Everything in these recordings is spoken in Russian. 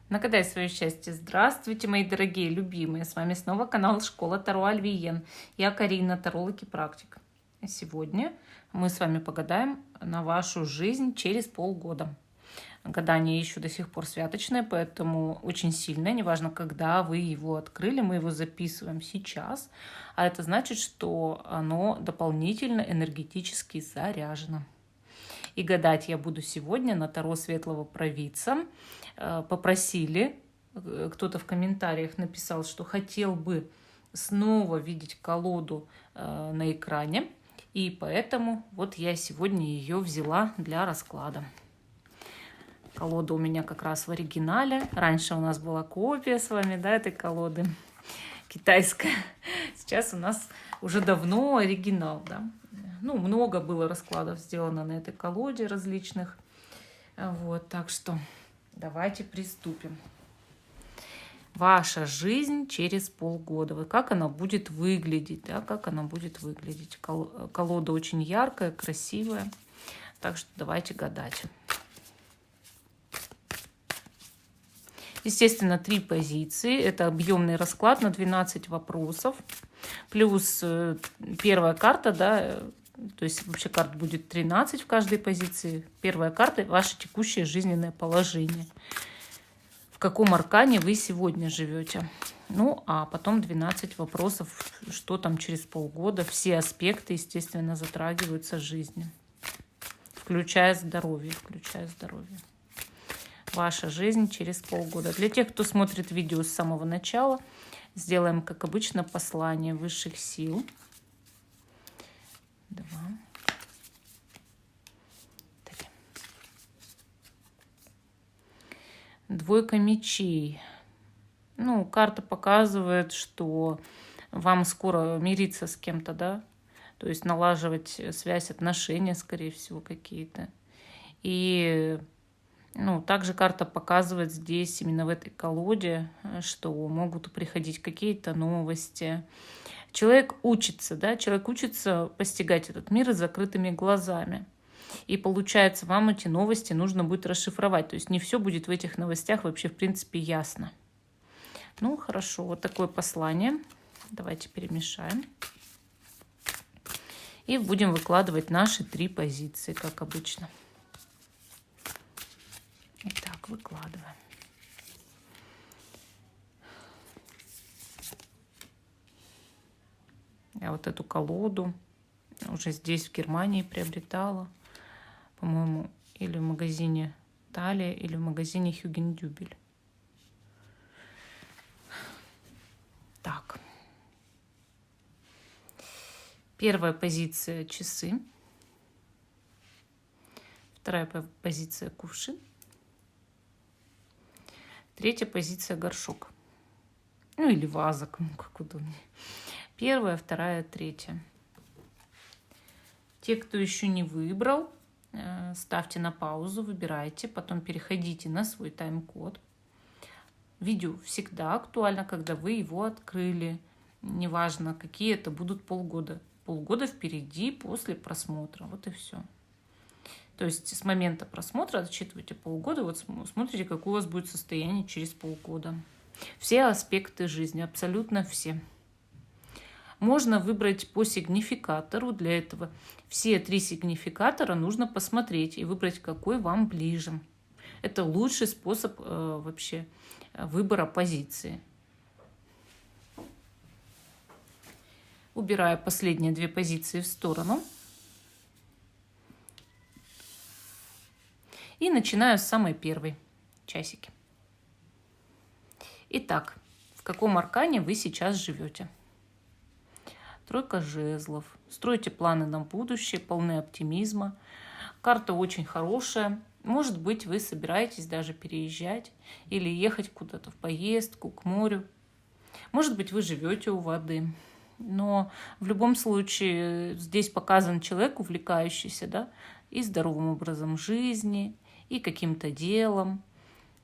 Нагадай свое счастье. Здравствуйте, мои дорогие, любимые. С вами снова канал Школа Таро Альвиен. Я Карина, таролог и практик. Сегодня мы с вами погадаем на вашу жизнь через полгода. Гадание еще до сих пор святочное, поэтому очень сильное. Неважно, когда вы его открыли, мы его записываем сейчас. А это значит, что оно дополнительно энергетически заряжено. И гадать я буду сегодня на Таро Светлого Провидца. Попросили, кто-то в комментариях написал, что хотел бы снова видеть колоду на экране. И поэтому вот я сегодня ее взяла для расклада. Колода у меня как раз в оригинале. Раньше у нас была копия с вами, да, этой колоды китайская. Сейчас у нас уже давно оригинал, да. Ну, много было раскладов сделано на этой колоде различных. Вот, так что давайте приступим. Ваша жизнь через полгода. Вот как она будет выглядеть, да, как она будет выглядеть. Колода очень яркая, красивая. Так что давайте гадать. Естественно, 3 позиции. Это объемный расклад на 12 вопросов. Плюс первая карта, да, то есть вообще карт будет 13 в каждой позиции. Первая карта – ваше текущее жизненное положение. В каком аркане вы сегодня живете. Ну, а потом 12 вопросов, что там через полгода. Все аспекты, естественно, затрагиваются жизни. Включая здоровье, Ваша жизнь через полгода. Для тех, кто смотрит видео с самого начала, сделаем, как обычно, послание высших сил. 2, 3. Двойка мечей. Ну, карта показывает, что вам скоро мириться с кем-то, да? То есть налаживать связь, отношения, скорее всего, какие-то. И также карта показывает здесь, именно в этой колоде, что могут приходить какие-то новости. Человек учится, да, человек учится постигать этот мир с закрытыми глазами. И получается, вам эти новости нужно будет расшифровать. То есть не все будет в этих новостях вообще, в принципе, ясно. Ну, хорошо, вот такое послание. Давайте перемешаем. И будем выкладывать наши 3 позиции, как обычно. Итак, выкладываем. Я вот эту колоду уже здесь, в Германии, приобретала. По-моему, или в магазине Талия, или в магазине Хюгендюбель. Так. Первая позиция – часы. Вторая позиция – кувшин. Третья позиция – горшок. Ну, или ваза, кому как удобнее. Первая, вторая, третья. Те, кто еще не выбрал, ставьте на паузу, выбирайте, потом переходите на свой тайм-код. Видео всегда актуально, когда вы его открыли. Неважно, какие это будут полгода. Полгода впереди после просмотра. Вот и все. То есть с момента просмотра отсчитывайте полгода, вот смотрите, какое у вас будет состояние через полгода. Все аспекты жизни, абсолютно все. Можно выбрать по сигнификатору. Для этого все 3 сигнификатора нужно посмотреть и выбрать, какой вам ближе. Это лучший способ вообще выбора позиции. Убираю последние 2 позиции в сторону. И начинаю с самой первой часики. Итак, в каком аркане вы сейчас живете? Тройка жезлов. Строите планы на будущее, полны оптимизма. Карта очень хорошая. Может быть, вы собираетесь даже переезжать или ехать куда-то в поездку, к морю. Может быть, вы живете у воды. Но в любом случае здесь показан человек, увлекающийся, да, и здоровым образом жизни, и каким-то делом.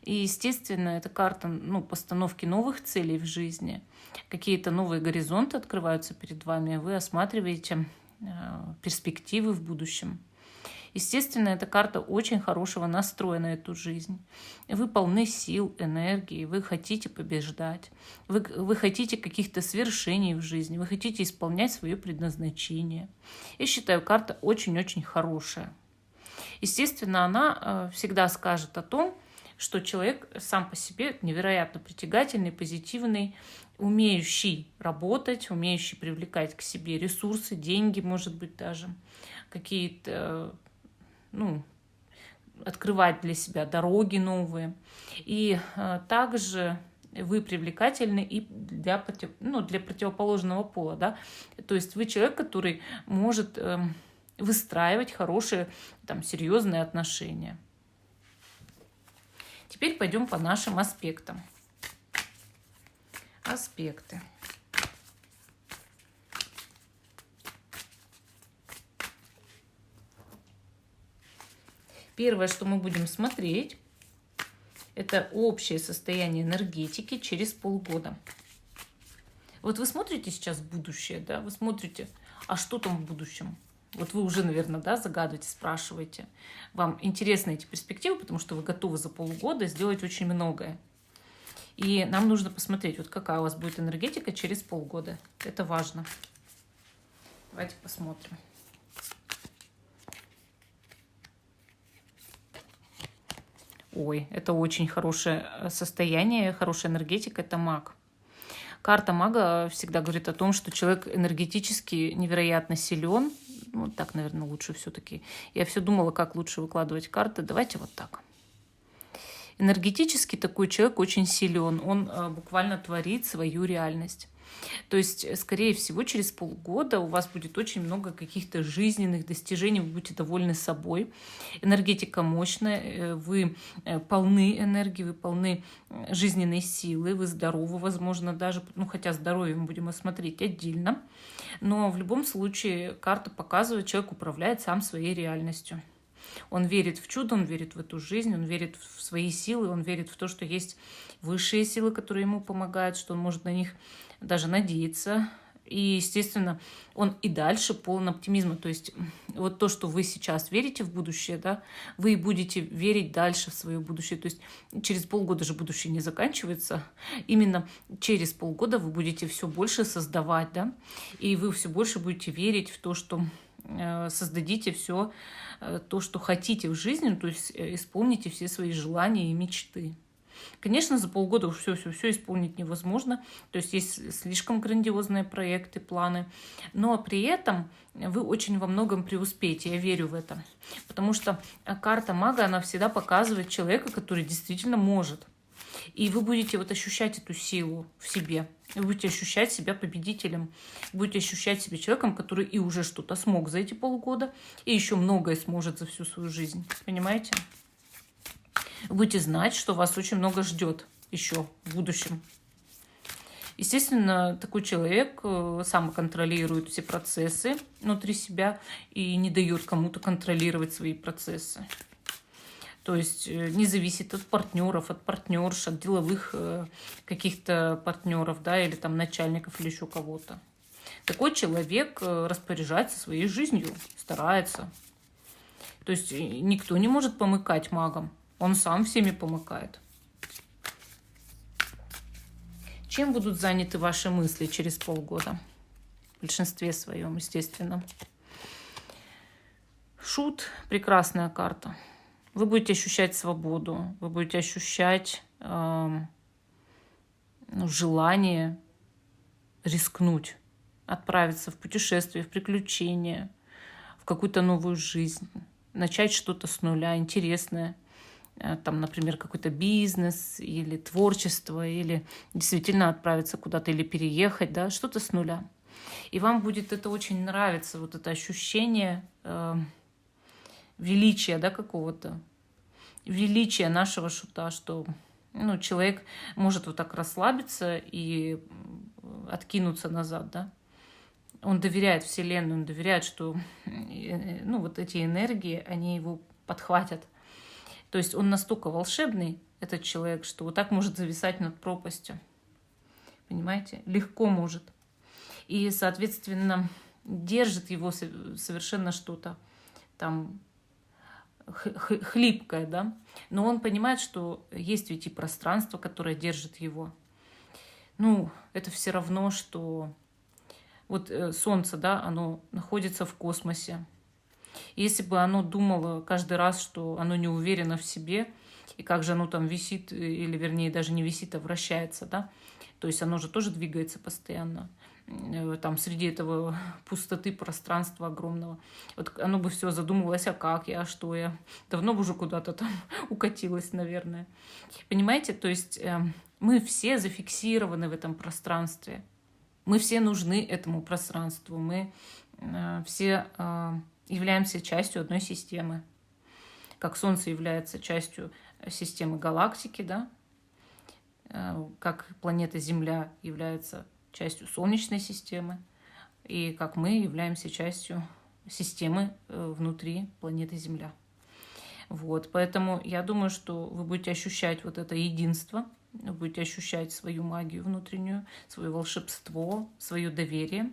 И, естественно, это карта постановки новых целей в жизни. Какие-то новые горизонты открываются перед вами, вы осматриваете перспективы в будущем. Естественно, эта карта очень хорошего настроя на эту жизнь. Вы полны сил, энергии, вы хотите побеждать, вы хотите каких-то свершений в жизни, вы хотите исполнять свое предназначение. Я считаю, карта очень-очень хорошая. Естественно, она всегда скажет о том, что человек сам по себе невероятно притягательный, позитивный, умеющий работать, умеющий привлекать к себе ресурсы, деньги, может быть, даже какие-то, открывать для себя дороги новые. И также вы привлекательны и для противоположного пола, да. То есть вы человек, который может выстраивать хорошие, серьезные отношения. Теперь пойдем по нашим аспектам. Аспекты. Первое, что мы будем смотреть, это общее состояние энергетики через полгода. Вот вы смотрите сейчас в будущее, да, вы смотрите, а что там в будущем? Вот вы уже, наверное, да, загадываете, спрашиваете. Вам интересны эти перспективы, потому что вы готовы за полгода сделать очень многое. И нам нужно посмотреть, вот какая у вас будет энергетика через полгода. Это важно. Давайте посмотрим. Ой, это очень хорошее состояние, хорошая энергетика, это маг. Карта мага всегда говорит о том, что человек энергетически невероятно силен. Ну, так, наверное, лучше все-таки. Я все думала, как лучше выкладывать карты. Давайте вот так. Энергетически такой человек очень силен. Он буквально творит свою реальность. То есть, скорее всего, через полгода у вас будет очень много каких-то жизненных достижений, вы будете довольны собой. Энергетика мощная, вы полны энергии, вы полны жизненной силы, вы здоровы, возможно, даже, хотя здоровье мы будем осмотреть отдельно. Но в любом случае карта показывает, человек управляет сам своей реальностью. Он верит в чудо, он верит в эту жизнь, он верит в свои силы, он верит в то, что есть высшие силы, которые ему помогают, что он может на них даже надеяться. И, естественно, он и дальше полон оптимизма. То есть вот то, что вы сейчас верите в будущее, да, вы и будете верить дальше в свое будущее. То есть через полгода же будущее не заканчивается. Именно через полгода вы будете все больше создавать, да, и вы все больше будете верить в то, что создадите все то, что хотите в жизни, то есть исполните все свои желания и мечты. Конечно, за полгода все исполнить невозможно, то есть слишком грандиозные проекты, планы, но при этом вы очень во многом преуспеете, я верю в это, потому что карта мага, она всегда показывает человека, который действительно может. И вы будете вот ощущать эту силу в себе. Вы будете ощущать себя победителем. Будете ощущать себя человеком, который и уже что-то смог за эти полгода, и еще многое сможет за всю свою жизнь. Понимаете? Вы будете знать, что вас очень много ждет еще в будущем. Естественно, такой человек сам контролирует все процессы внутри себя и не дает кому-то контролировать свои процессы. То есть не зависит от партнеров, от партнерш, от деловых каких-то партнеров, да, или там начальников, или еще кого-то. Такой человек распоряжается своей жизнью, старается. То есть никто не может помыкать магом, он сам всеми помыкает. Чем будут заняты ваши мысли через полгода? В большинстве своем, естественно. Шут – прекрасная карта. Вы будете ощущать свободу, вы будете ощущать желание рискнуть, отправиться в путешествие, в приключения, в какую-то новую жизнь, начать что-то с нуля, интересное. Там, например, какой-то бизнес или творчество, или действительно отправиться куда-то, или переехать, да, что-то с нуля. И вам будет это очень нравиться, вот это ощущение величия, да, какого-то, величия нашего шута, что человек может вот так расслабиться и откинуться назад, да. Он доверяет Вселенной, он доверяет, что вот эти энергии, они его подхватят. То есть он настолько волшебный, этот человек, что вот так может зависать над пропастью. Понимаете? Легко может. И, соответственно, держит его совершенно что-то там хлипкое, да, но он понимает, что есть ведь и пространство, которое держит его. Ну, это все равно, что вот Солнце, да, оно находится в космосе. Если бы оно думало каждый раз, что оно не уверено в себе, и как же оно там висит, или вернее даже не висит, а вращается, да, то есть оно же тоже двигается постоянно, там среди этого пустоты, пространства огромного. Вот оно бы все задумывалось, а как я, а что я. Давно бы уже куда-то там укатилось, наверное. Понимаете, то есть мы все зафиксированы в этом пространстве. Мы все нужны этому пространству. Мы все являемся частью одной системы. Как Солнце является частью системы галактики, да? Как планета Земля является частью Солнечной системы, и как мы являемся частью системы внутри планеты Земля. Вот, поэтому я думаю, что вы будете ощущать вот это единство, вы будете ощущать свою магию внутреннюю, свое волшебство, свое доверие.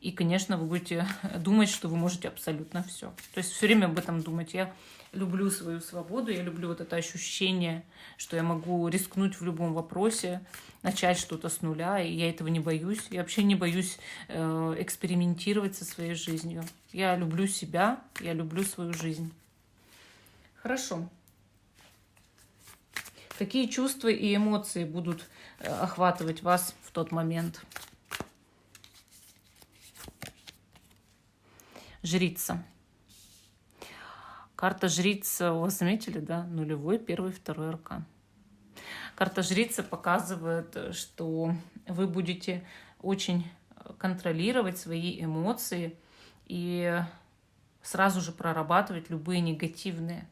И, конечно, вы будете думать, что вы можете абсолютно все. То есть все время об этом думать. Я люблю свою свободу, я люблю вот это ощущение, что я могу рискнуть в любом вопросе, начать что-то с нуля, и я этого не боюсь. Я вообще не боюсь экспериментировать со своей жизнью. Я люблю себя, я люблю свою жизнь. Хорошо. Какие чувства и эмоции будут охватывать вас в тот момент? Жрица. Карта жрица, вы заметили, да? Нулевой, первый, второй аркан. Карта жрица показывает, что вы будете очень контролировать свои эмоции и сразу же прорабатывать любые негативные.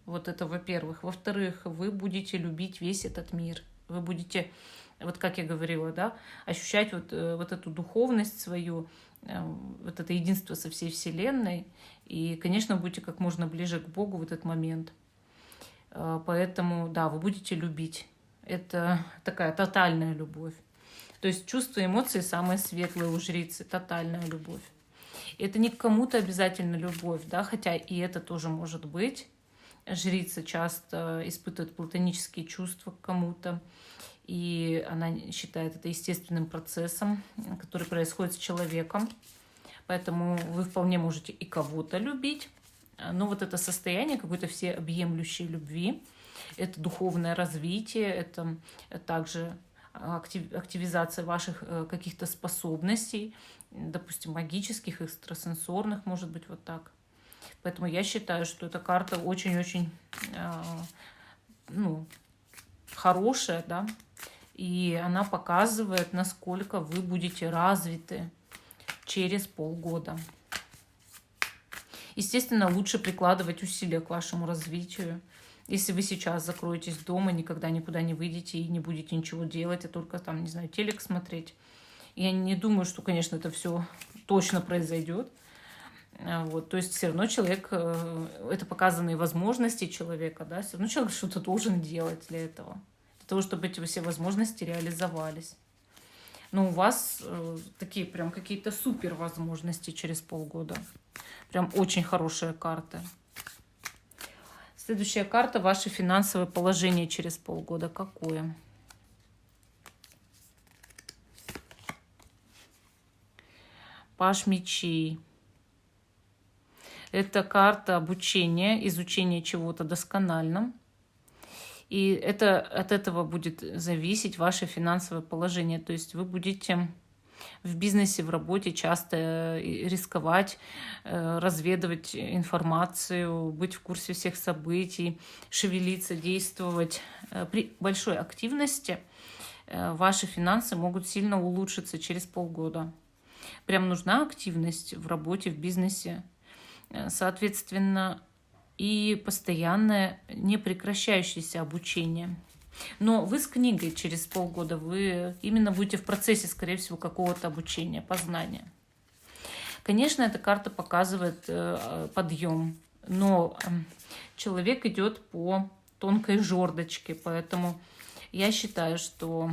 Вот это, во-первых. Во-вторых, вы будете любить весь этот мир. Вы будете, вот как я говорила, да, ощущать вот эту духовность свою, вот это единство со всей Вселенной. И, конечно, будете как можно ближе к Богу в этот момент. Поэтому, да, вы будете любить. Это такая тотальная любовь. То есть чувства и эмоции самые светлые у жрицы. Тотальная любовь. Это не к кому-то обязательно любовь, да, хотя и это тоже может быть. Жрица часто испытывает платонические чувства к кому-то, и она считает это естественным процессом, который происходит с человеком. Поэтому вы вполне можете и кого-то любить, но вот это состояние какой-то всеобъемлющей любви, это духовное развитие, это также активизация ваших каких-то способностей, допустим, магических, экстрасенсорных, может быть, вот так. Поэтому я считаю, что эта карта очень-очень хорошая, да, и она показывает, насколько вы будете развиты через полгода. Естественно, лучше прикладывать усилия к вашему развитию. Если вы сейчас закроетесь дома, никогда никуда не выйдете и не будете ничего делать, а только там, не знаю, телек смотреть, я не думаю, что, конечно, это все точно произойдет. Вот, то есть все равно человек, это показанные возможности человека, да, все равно человек что-то должен делать для этого, для того, чтобы эти все возможности реализовались. Но у вас такие прям какие-то супер возможности через полгода. Прям очень хорошая карта. Следующая карта. Ваше финансовое положение через полгода. Какое? Паж мечей. Это карта обучения, изучения чего-то досконально. И это, от этого будет зависеть ваше финансовое положение. То есть вы будете в бизнесе, в работе часто рисковать, разведывать информацию, быть в курсе всех событий, шевелиться, действовать. При большой активности ваши финансы могут сильно улучшиться через полгода. Прям нужна активность в работе, в бизнесе. Соответственно, и постоянное непрекращающееся обучение. Но вы с книгой через полгода, вы именно будете в процессе, скорее всего, какого-то обучения, познания. Конечно, эта карта показывает подъем, но человек идет по тонкой жердочке, поэтому я считаю, что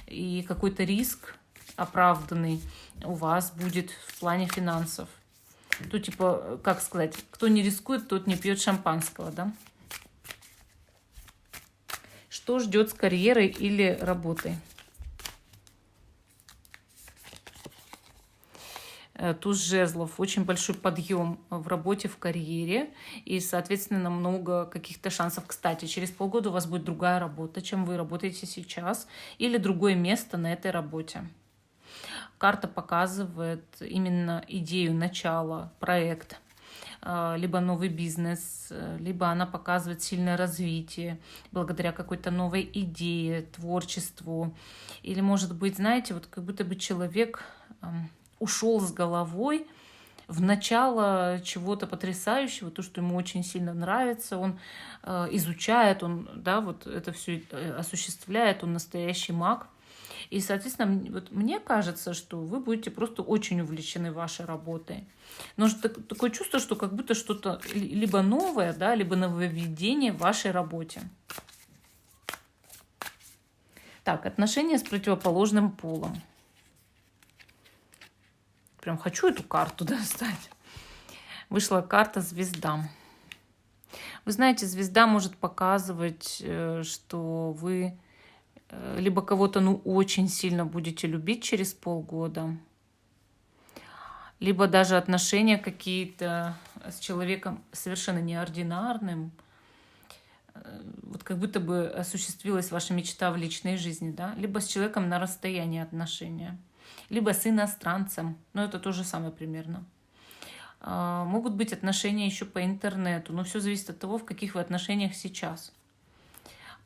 и какой-то риск оправданный у вас будет в плане финансов. То типа, как сказать, кто не рискует, тот не пьет шампанского, да? Что ждет с карьерой или работой? Туз жезлов, очень большой подъем в работе, в карьере и, соответственно, много каких-то шансов. Кстати, через полгода у вас будет другая работа, чем вы работаете сейчас, или другое место на этой работе. Карта показывает именно идею, начало, проект, либо новый бизнес, либо она показывает сильное развитие благодаря какой-то новой идее, творчеству. Или, может быть, знаете, вот как будто бы человек ушел с головой в начало чего-то потрясающего, то, что ему очень сильно нравится, он изучает, он, да, вот это все осуществляет, он настоящий маг. И, соответственно, вот мне кажется, что вы будете просто очень увлечены вашей работой. Но такое чувство, что как будто что-то либо новое, да, либо нововведение в вашей работе. Так, отношения с противоположным полом. Прям хочу эту карту достать. Вышла карта «Звезда». Вы знаете, звезда может показывать, что вы либо кого-то очень сильно будете любить через полгода, либо даже отношения какие-то с человеком совершенно неординарным, вот как будто бы осуществилась ваша мечта в личной жизни, да, либо с человеком на расстоянии отношения, либо с иностранцем, но это то же самое примерно. Могут быть отношения еще по интернету, но все зависит от того, в каких вы отношениях сейчас.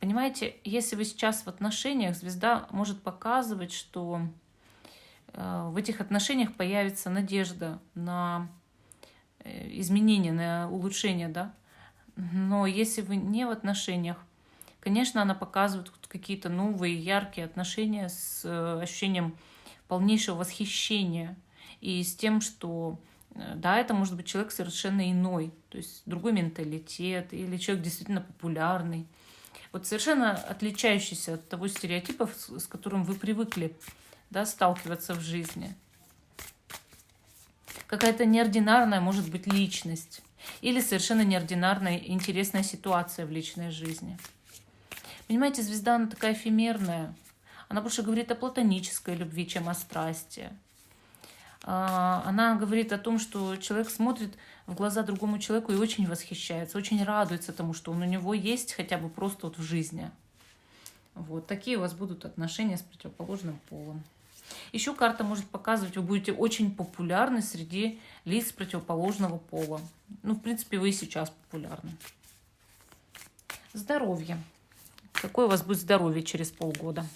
Понимаете, если вы сейчас в отношениях, звезда может показывать, что в этих отношениях появится надежда на изменения, на улучшение, да. Но если вы не в отношениях, конечно, она показывает какие-то новые, яркие отношения с ощущением полнейшего восхищения и с тем, что да, это может быть человек совершенно иной, то есть другой менталитет или человек действительно популярный. Вот совершенно отличающийся от того стереотипа, с которым вы привыкли, да, сталкиваться в жизни. Какая-то неординарная, может быть, личность. Или совершенно неординарная, интересная ситуация в личной жизни. Понимаете, звезда, она такая эфемерная. Она больше говорит о платонической любви, чем о страсти. Она говорит о том, что человек смотрит в глаза другому человеку и очень восхищается, очень радуется тому, что он у него есть хотя бы просто вот в жизни. Вот такие у вас будут отношения с противоположным полом. Еще карта может показывать, вы будете очень популярны среди лиц противоположного пола. Ну, в принципе, вы и сейчас популярны. Здоровье. Какое у вас будет здоровье через полгода?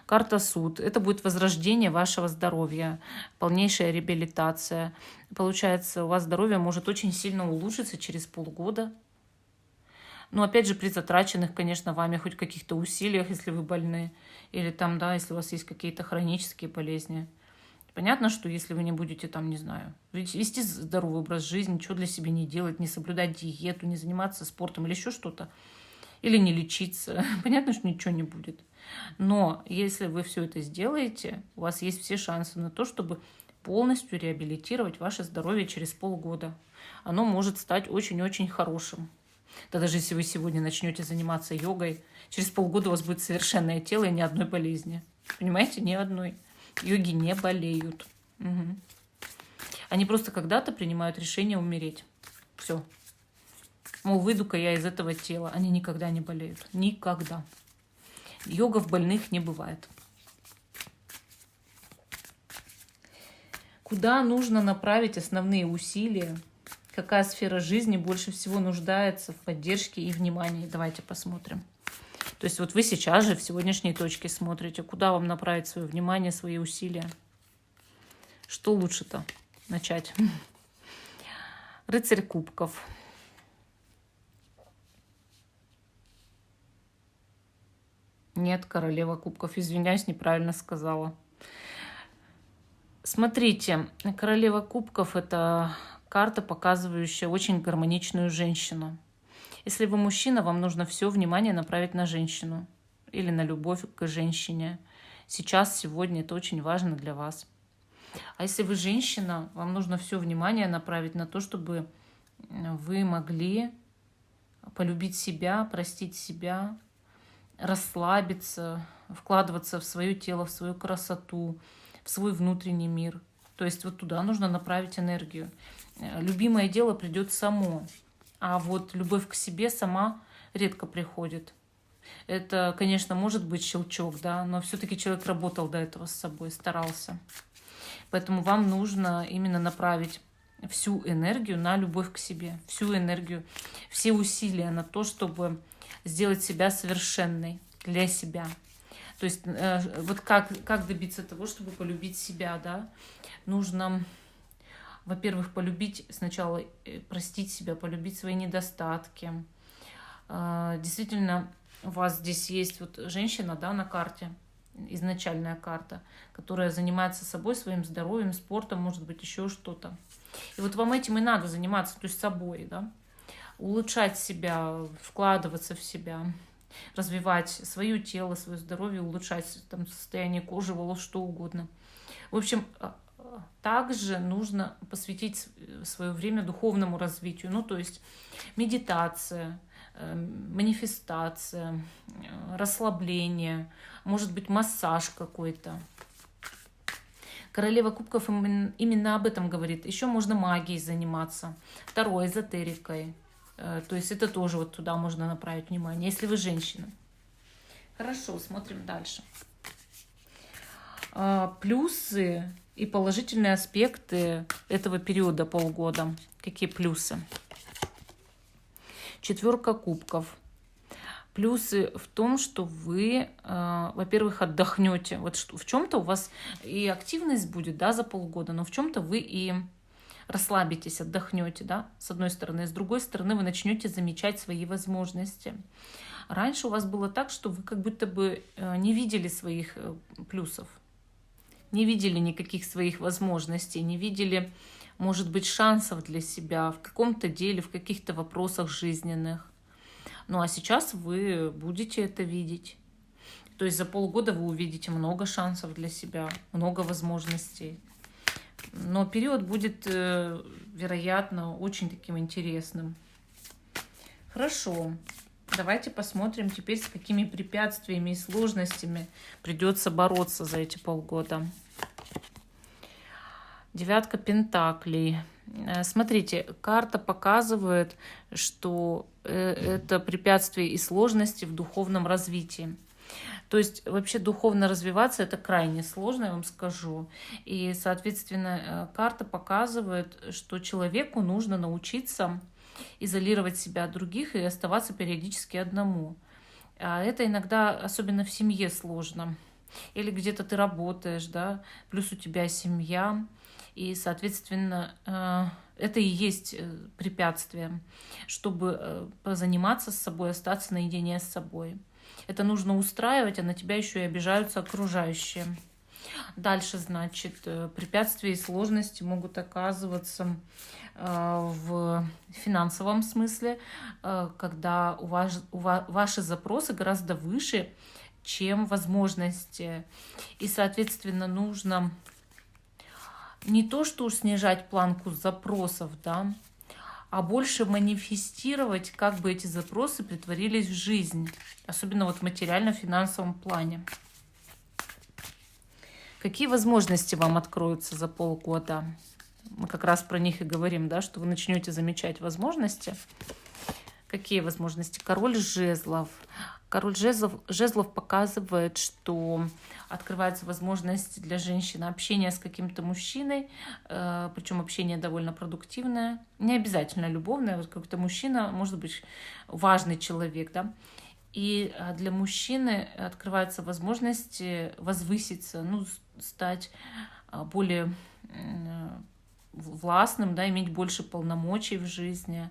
Карта суд. Это будет возрождение вашего здоровья, полнейшая реабилитация. Получается, у вас здоровье может очень сильно улучшиться через полгода. Но опять же, при затраченных, конечно, вами хоть каких-то усилиях, если вы больны, или там, да, если у вас есть какие-то хронические болезни. Понятно, что если вы не будете там, не знаю, вести здоровый образ жизни, ничего для себя не делать, не соблюдать диету, не заниматься спортом или еще что-то, или не лечиться, понятно, что ничего не будет. Но если вы все это сделаете, у вас есть все шансы на то, чтобы полностью реабилитировать ваше здоровье через полгода. Оно может стать очень-очень хорошим. Да даже если вы сегодня начнете заниматься йогой, через полгода у вас будет совершенное тело и ни одной болезни. Понимаете? Ни одной. Йоги не болеют. Угу. Они просто когда-то принимают решение умереть. Все. Мол, выйду-ка я из этого тела. Они никогда не болеют. Никогда. Йога в больных не бывает. Куда нужно направить основные усилия? Какая сфера жизни больше всего нуждается в поддержке и внимании? Давайте посмотрим. То есть вот вы сейчас же в сегодняшней точке смотрите, куда вам направить свое внимание, свои усилия. Что лучше-то начать? Рыцарь кубков. Нет, королева кубков. Извиняюсь, неправильно сказала. Смотрите, королева кубков – это карта, показывающая очень гармоничную женщину. Если вы мужчина, вам нужно все внимание направить на женщину или на любовь к женщине. Сейчас, сегодня это очень важно для вас. А если вы женщина, вам нужно все внимание направить на то, чтобы вы могли полюбить себя, простить себя, расслабиться, вкладываться в свое тело, в свою красоту, в свой внутренний мир. То есть вот туда нужно направить энергию. Любимое дело придет само, а вот любовь к себе сама редко приходит. Это, конечно, может быть щелчок, да, но все-таки человек работал до этого с собой, старался. Поэтому вам нужно именно направить всю энергию на любовь к себе, всю энергию, все усилия на то, чтобы сделать себя совершенной для себя. То есть вот как добиться того, чтобы полюбить себя, да? Нужно, во-первых, полюбить сначала, простить себя, полюбить свои недостатки. Действительно, у вас здесь есть вот женщина, да, на карте, изначальная карта, которая занимается собой, своим здоровьем, спортом, может быть, еще что-то. И вот вам этим и надо заниматься, то есть собой, да, улучшать себя, вкладываться в себя, развивать свое тело, свое здоровье, улучшать там состояние кожи, волос, что угодно. В общем, также нужно посвятить свое время духовному развитию, ну, то есть медитация, манифестация, расслабление, может быть, массаж какой-то. Королева кубков именно об этом говорит. Еще можно магией заниматься, второй эзотерикой. То есть это тоже вот туда можно направить внимание, если вы женщина. Хорошо, смотрим дальше. Плюсы и положительные аспекты этого периода полгода. Какие плюсы? Четверка кубков. Плюсы в том, что вы, во-первых, отдохнете. Вот в чем-то у вас и активность будет, да, за полгода, но в чем-то вы и расслабитесь, отдохнете, да, с одной стороны. С другой стороны, вы начнете замечать свои возможности. Раньше у вас было так, что вы как будто бы не видели своих плюсов, не видели никаких своих возможностей, не видели, может быть, шансов для себя в каком-то деле, в каких-то вопросах жизненных. Ну а сейчас вы будете это видеть. То есть за полгода вы увидите много шансов для себя, много возможностей. Но период будет, вероятно, очень таким интересным. Хорошо. Давайте посмотрим теперь, с какими препятствиями и сложностями придется бороться за эти полгода. Девятка пентаклей. Смотрите, карта показывает, что это препятствия и сложности в духовном развитии. То есть вообще духовно развиваться это крайне сложно, я вам скажу. И, соответственно, карта показывает, что человеку нужно научиться изолировать себя от других и оставаться периодически одному. А это иногда, особенно в семье, сложно. Или где-то ты работаешь, да, плюс у тебя семья. И, соответственно, это и есть препятствие, чтобы позаниматься с собой, остаться наедине с собой. Это нужно устраивать, а на тебя еще и обижаются окружающие. Дальше, значит, препятствия и сложности могут оказываться в финансовом смысле, когда ваши запросы гораздо выше, чем возможности. И, соответственно, нужно не то, что уж снижать планку запросов, да, а больше манифестировать, как бы эти запросы притворились в жизнь, особенно вот в материально-финансовом плане. Какие возможности вам откроются за полгода? Мы как раз про них и говорим, да, что вы начнете замечать возможности. Какие возможности? Король жезлов. Король жезлов показывает, что открывается возможность для женщины общения с каким-то мужчиной, причем общение довольно продуктивное, не обязательно любовное, вот какой-то мужчина, может быть, важный человек, да, и для мужчины открывается возможность возвыситься, ну, стать более властным, да, иметь больше полномочий в жизни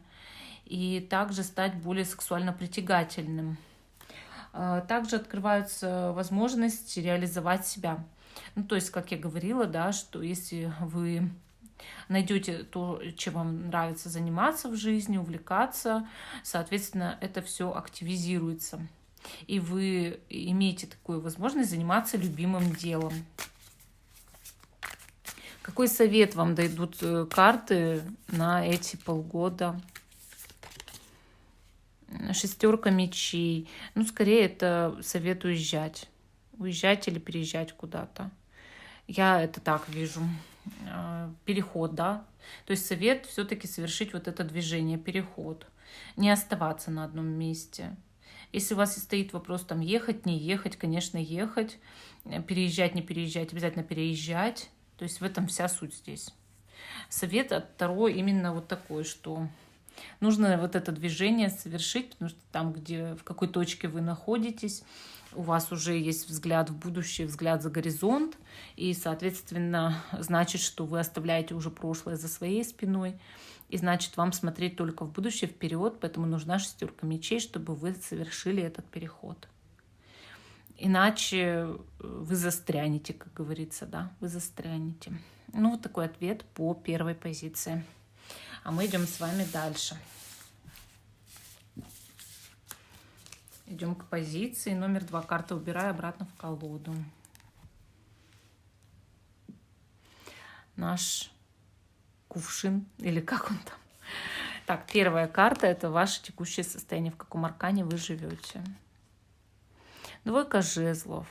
и также стать более сексуально притягательным. Также открываются возможности реализовать себя. Ну, то есть, как я говорила, да, что если вы найдете то, чем вам нравится заниматься в жизни, увлекаться, соответственно, это все активизируется. И вы имеете такую возможность заниматься любимым делом. Какой совет вам дадут карты на эти полгода? Шестерка мечей. Ну, скорее, это совет уезжать. Уезжать или переезжать куда-то. Я это так вижу. Переход, да. То есть совет все-таки совершить вот это движение, переход. Не оставаться на одном месте. Если у вас и стоит вопрос там ехать, не ехать, конечно, ехать. Переезжать, не переезжать, обязательно переезжать. То есть в этом вся суть здесь. Совет от Таро именно вот такой, что нужно вот это движение совершить, потому что там, где, в какой точке вы находитесь, у вас уже есть взгляд в будущее, взгляд за горизонт, и, соответственно, значит, что вы оставляете уже прошлое за своей спиной, и значит, вам смотреть только в будущее, вперед, поэтому нужна шестерка мечей, чтобы вы совершили этот переход. Иначе вы застрянете, как говорится, да, вы застрянете. Ну, вот такой ответ по первой позиции. А мы идем с вами дальше. Идем к позиции номер 2. Карта убираю обратно в колоду. Наш кувшин, или как он там. Так, первая карта — это ваше текущее состояние, в каком аркане вы живете. Двойка жезлов.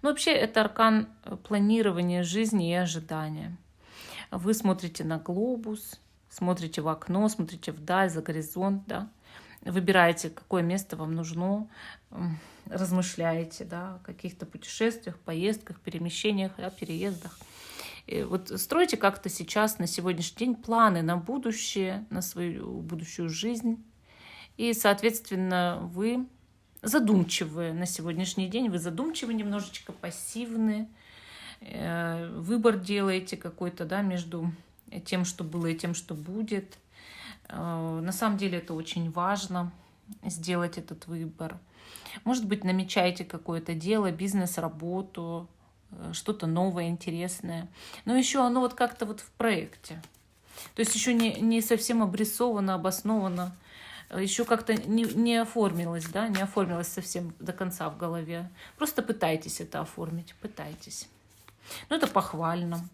Ну, вообще, это аркан планирования жизни и ожидания. Вы смотрите на глобус, смотрите в окно, смотрите вдаль, за горизонт, да. Выбираете, какое место вам нужно, размышляете, да, о каких-то путешествиях, поездках, перемещениях, о переездах. И вот стройте как-то сейчас, на сегодняшний день, планы на будущее, на свою будущую жизнь. И, соответственно, вы задумчивы на сегодняшний день, вы задумчивы, немножечко пассивны, выбор делаете какой-то, да, между тем, что было, и тем, что будет. На самом деле это очень важно, сделать этот выбор. Может быть, намечаете какое-то дело, бизнес, работу, что-то новое, интересное. Но еще оно вот как-то вот в проекте. То есть еще не совсем обрисовано, обосновано, еще как-то не оформилось, да, не оформилось совсем до конца в голове. Просто пытайтесь это оформить, пытайтесь. Ну, это похвально.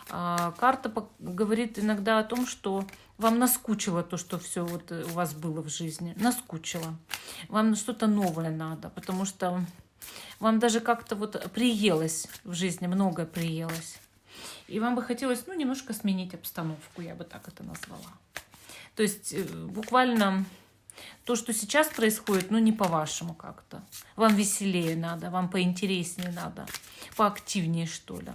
Карта говорит иногда о том, что вам наскучило то, что все вот у вас было в жизни. Наскучило. Вам что-то новое надо, потому что вам даже как-то вот приелось в жизни, многое приелось. И вам бы хотелось, ну, немножко сменить обстановку, я бы так это назвала. То есть буквально то, что сейчас происходит, ну, не по-вашему как-то. Вам веселее надо, вам поинтереснее надо, поактивнее, что ли.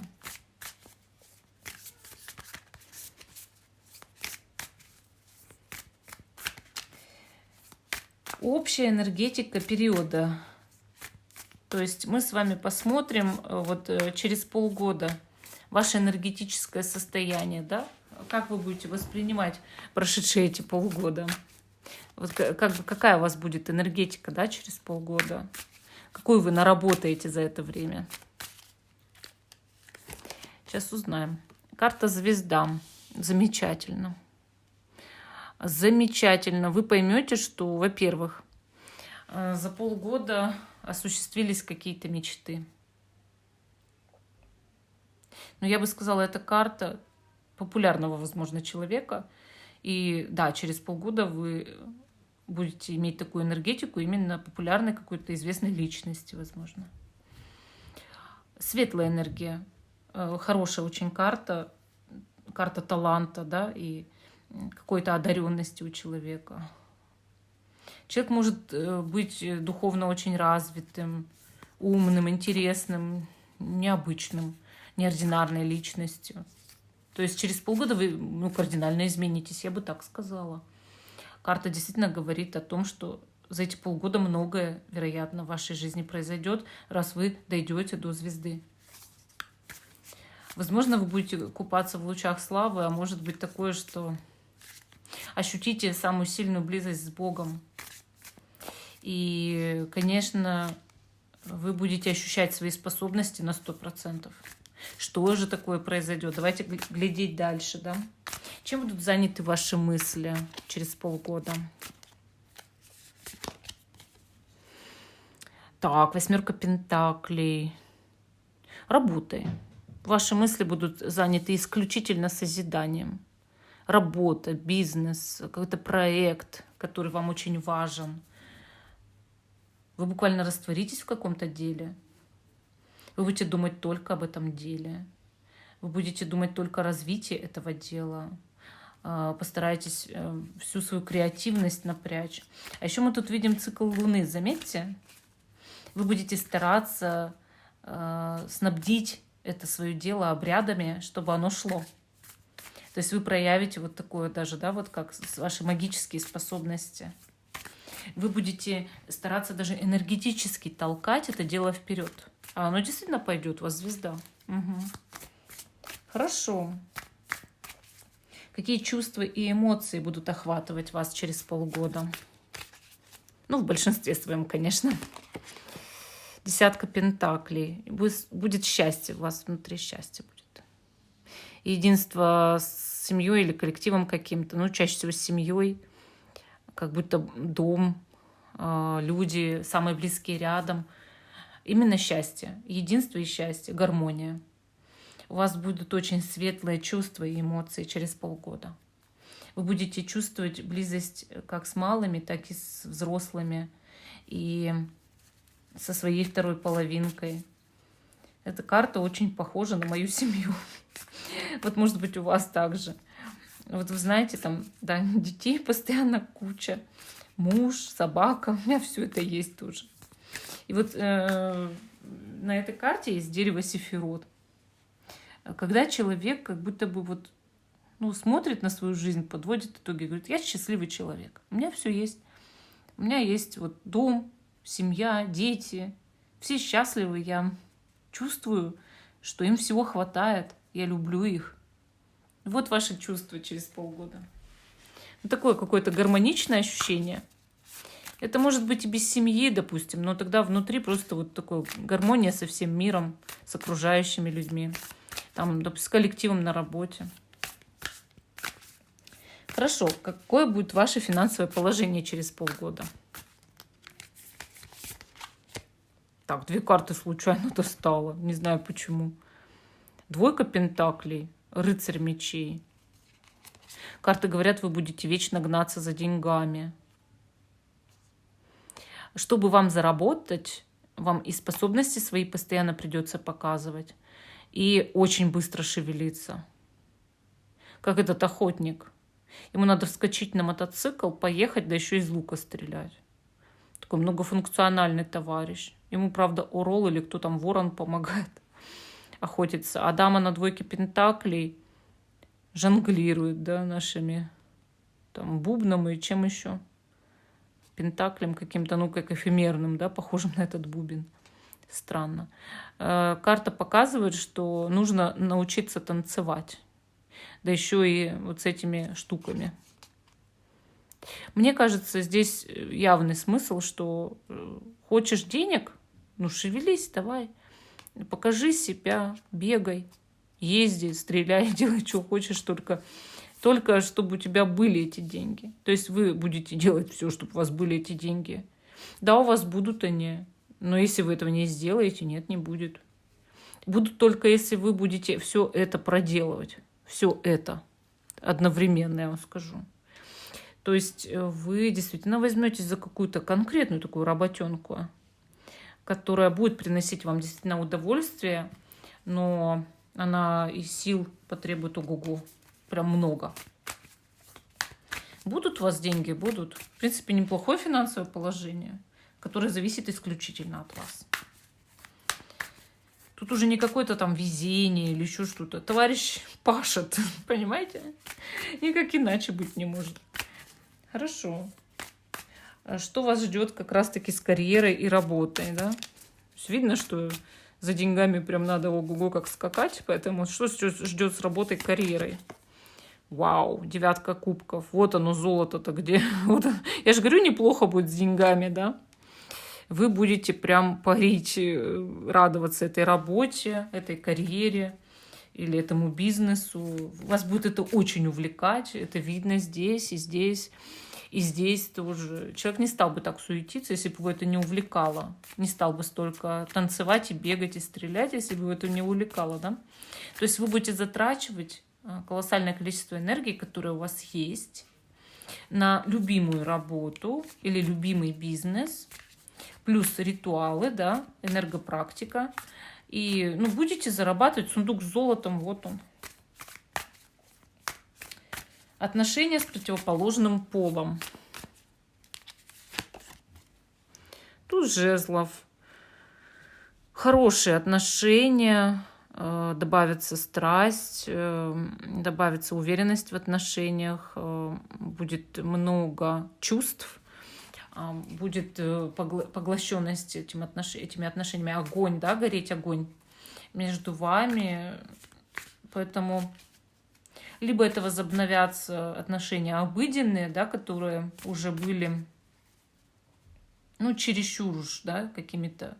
Общая энергетика периода. То есть мы с вами посмотрим вот через полгода ваше энергетическое состояние, да? Как вы будете воспринимать прошедшие эти полгода? Вот какая у вас будет энергетика, да, через полгода? Какую вы наработаете за это время? Сейчас узнаем. Карта звезда. Замечательно. Замечательно. Вы поймете, что, во-первых, за полгода осуществились какие-то мечты. Но я бы сказала, это карта популярного, возможно, человека. И да, через полгода вы будете иметь такую энергетику именно популярной какой-то известной личности, возможно. Светлая энергия. Хорошая очень карта. Карта таланта, да, и какой-то одаренности у человека. Человек может быть духовно очень развитым, умным, интересным, необычным, неординарной личностью. То есть через полгода вы кардинально изменитесь, я бы так сказала. Карта действительно говорит о том, что за эти полгода многое, вероятно, в вашей жизни произойдет, раз вы дойдете до звезды. Возможно, вы будете купаться в лучах славы, а может быть такое, что ощутите самую сильную близость с Богом. И, конечно, вы будете ощущать свои способности на 100%. Что же такое произойдет? Давайте глядеть дальше, да? Чем будут заняты ваши мысли через полгода? Так, 8 пентаклей. Работой. Ваши мысли будут заняты исключительно созиданием. Работа, бизнес, какой-то проект, который вам очень важен. Вы буквально растворитесь в каком-то деле. Вы будете думать только об этом деле. Вы будете думать только о развитии этого дела. Постарайтесь всю свою креативность напрячь. А еще мы тут видим цикл Луны, заметьте? Вы будете стараться снабдить это свое дело обрядами, чтобы оно шло. То есть вы проявите вот такое даже, да, вот как ваши магические способности. Вы будете стараться даже энергетически толкать это дело вперед. А оно действительно пойдет, у вас звезда. Угу. Хорошо. Какие чувства и эмоции будут охватывать вас через полгода? Ну, в большинстве своем, конечно. Десятка пентаклей. Будет счастье, у вас внутри счастье будет. Единство с семьей или коллективом каким-то, ну, чаще всего с семьей, как будто дом, люди, самые близкие рядом. Именно счастье, единство и счастье, гармония. У вас будут очень светлые чувства и эмоции через полгода. Вы будете чувствовать близость как с малыми, так и с взрослыми, и со своей второй половинкой. Эта карта очень похожа на мою семью. Вот, может быть, у вас также. Вот вы знаете, там, да, детей постоянно куча, муж, собака, у меня все это есть тоже. И вот на этой карте есть дерево Сефирот. Когда человек как будто бы вот, ну, смотрит на свою жизнь, подводит итоги, говорит, я счастливый человек, у меня все есть. У меня есть вот дом, семья, дети, все счастливы, я чувствую, что им всего хватает, я люблю их. Вот ваши чувства через полгода. Ну, такое какое-то гармоничное ощущение. Это может быть и без семьи, допустим, но тогда внутри просто вот такая гармония со всем миром, с окружающими людьми, там, допустим, с коллективом на работе. Хорошо, какое будет ваше финансовое положение через полгода? Так, 2 карты случайно достала, не знаю почему. Двойка пентаклей, рыцарь мечей. Карты говорят, вы будете вечно гнаться за деньгами. Чтобы вам заработать, вам и способности свои постоянно придется показывать, и очень быстро шевелиться. Как этот охотник. Ему надо вскочить на мотоцикл, поехать, да еще из лука стрелять. Такой многофункциональный товарищ. Ему, правда, Орол или кто там, Ворон помогает охотиться. А дама на двойке пентаклей жонглирует, да, нашими там бубном и чем еще? Пентаклем каким-то, ну, как эфемерным, да, похожим на этот бубен. Странно. Карта показывает, что нужно научиться танцевать. Да еще и вот с этими штуками. Мне кажется, здесь явный смысл, что хочешь денег, ну, шевелись, давай. Покажи себя, бегай, езди, стреляй, делай, что хочешь, только чтобы у тебя были эти деньги. То есть вы будете делать все, чтобы у вас были эти деньги. Да, у вас будут они, но если вы этого не сделаете, нет, не будет. Будут только, если вы будете все это проделывать. Все это одновременно, я вам скажу. То есть вы действительно возьметесь за какую-то конкретную такую работенку, которая будет приносить вам действительно удовольствие, но она и сил потребует ого-го. Прям много. Будут у вас деньги? Будут. В принципе, неплохое финансовое положение, которое зависит исключительно от вас. Тут уже не какое-то там везение или еще что-то. Товарищ пашет, понимаете? Никак иначе быть не может. Хорошо. Что вас ждет как раз-таки с карьерой и работой, да? Видно, что за деньгами прям надо ого-го как скакать, поэтому что ждет с работой и карьерой? Вау, 9 кубков. Вот оно, золото-то где. Вот оно. Я же говорю, неплохо будет с деньгами, да? Вы будете прям парить, радоваться этой работе, этой карьере или этому бизнесу. Вас будет это очень увлекать. Это видно здесь и здесь. И здесь тоже человек не стал бы так суетиться, если бы его это не увлекало. Не стал бы столько танцевать и бегать и стрелять, если бы его это не увлекало, да? То есть вы будете затрачивать колоссальное количество энергии, которое у вас есть, на любимую работу или любимый бизнес, плюс ритуалы, да, энергопрактика. И будете зарабатывать, сундук с золотом, вот он. Отношения с противоположным полом. Туз жезлов. Хорошие отношения, добавится страсть, добавится уверенность в отношениях, будет много чувств, будет поглощенность этими отношениями, огонь, да, гореть огонь между вами. Поэтому либо это возобновятся отношения обыденные, да, которые уже были, чересчур уж, да, какими-то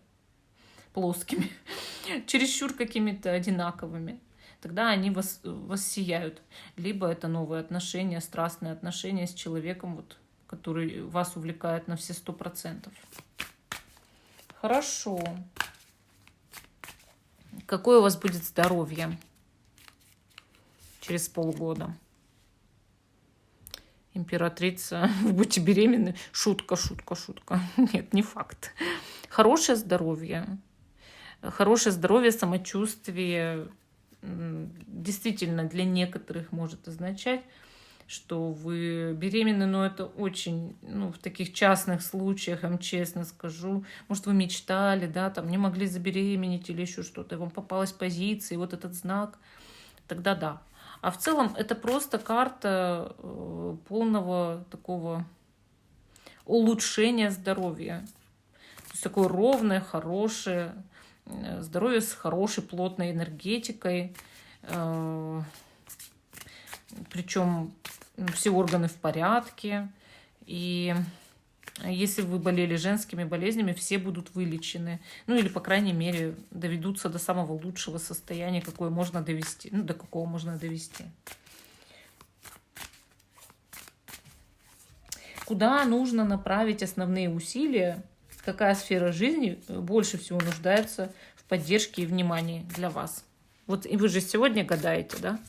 плоскими, чересчур какими-то одинаковыми. Тогда они воссияют. Либо это новые отношения, страстные отношения с человеком, вот, который вас увлекает на все 100%. Хорошо. Какое у вас будет здоровье через полгода? Императрица, вы будете беременны? Шутка, шутка, шутка. Нет, не факт. Хорошее здоровье. Хорошее здоровье, самочувствие действительно для некоторых может означать, что вы беременны, но это очень, в таких частных случаях, я вам честно скажу, может, вы мечтали, да, там не могли забеременеть или еще что-то, вам попалась позиция, и вот этот знак, тогда да. А в целом это просто карта полного такого улучшения здоровья. То есть такое ровное, хорошее здоровье с хорошей, плотной энергетикой. Причем все органы в порядке. И если вы болели женскими болезнями, все будут вылечены. Или, по крайней мере, доведутся до самого лучшего состояния, какое можно довести. До какого можно довести. Куда нужно направить основные усилия? Какая сфера жизни больше всего нуждается в поддержке и внимании для вас? Вот и вы же сегодня гадаете, да?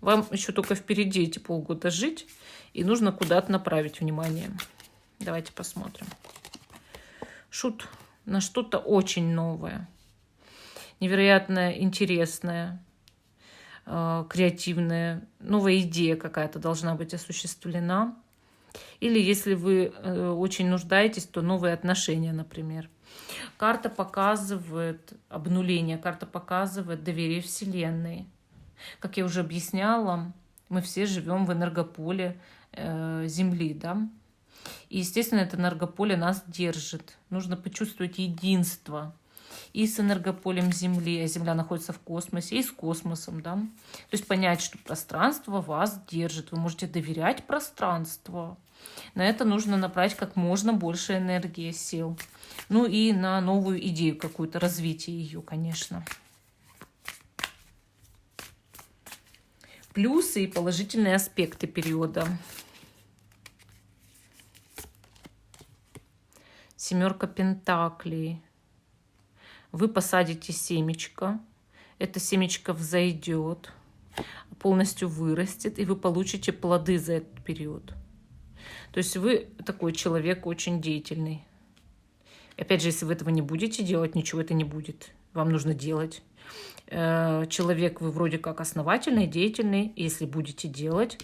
Вам еще только впереди эти полгода жить, и нужно куда-то направить внимание. Давайте посмотрим. Шут на что-то очень новое, невероятно интересное, креативное. Новая идея какая-то должна быть осуществлена. Или если вы очень нуждаетесь, то новые отношения, например. Карта показывает обнуление, карта показывает доверие Вселенной. Как я уже объясняла, мы все живем в энергополе Земли, да? И, естественно, это энергополе нас держит. Нужно почувствовать единство и с энергополем Земли, а Земля находится в космосе, и с космосом, да? То есть понять, что пространство вас держит. Вы можете доверять пространству. На это нужно направить как можно больше энергии, сил. И на новую идею какую-то, развитие ее, конечно. Плюсы и положительные аспекты периода. Семерка пентаклей. Вы посадите семечко. Это семечко взойдет, полностью вырастет, и вы получите плоды за этот период. То есть вы такой человек очень деятельный. Опять же, если вы этого не будете делать, ничего это не будет. Вам нужно делать. Человек вы вроде как основательный, деятельный. Если будете делать,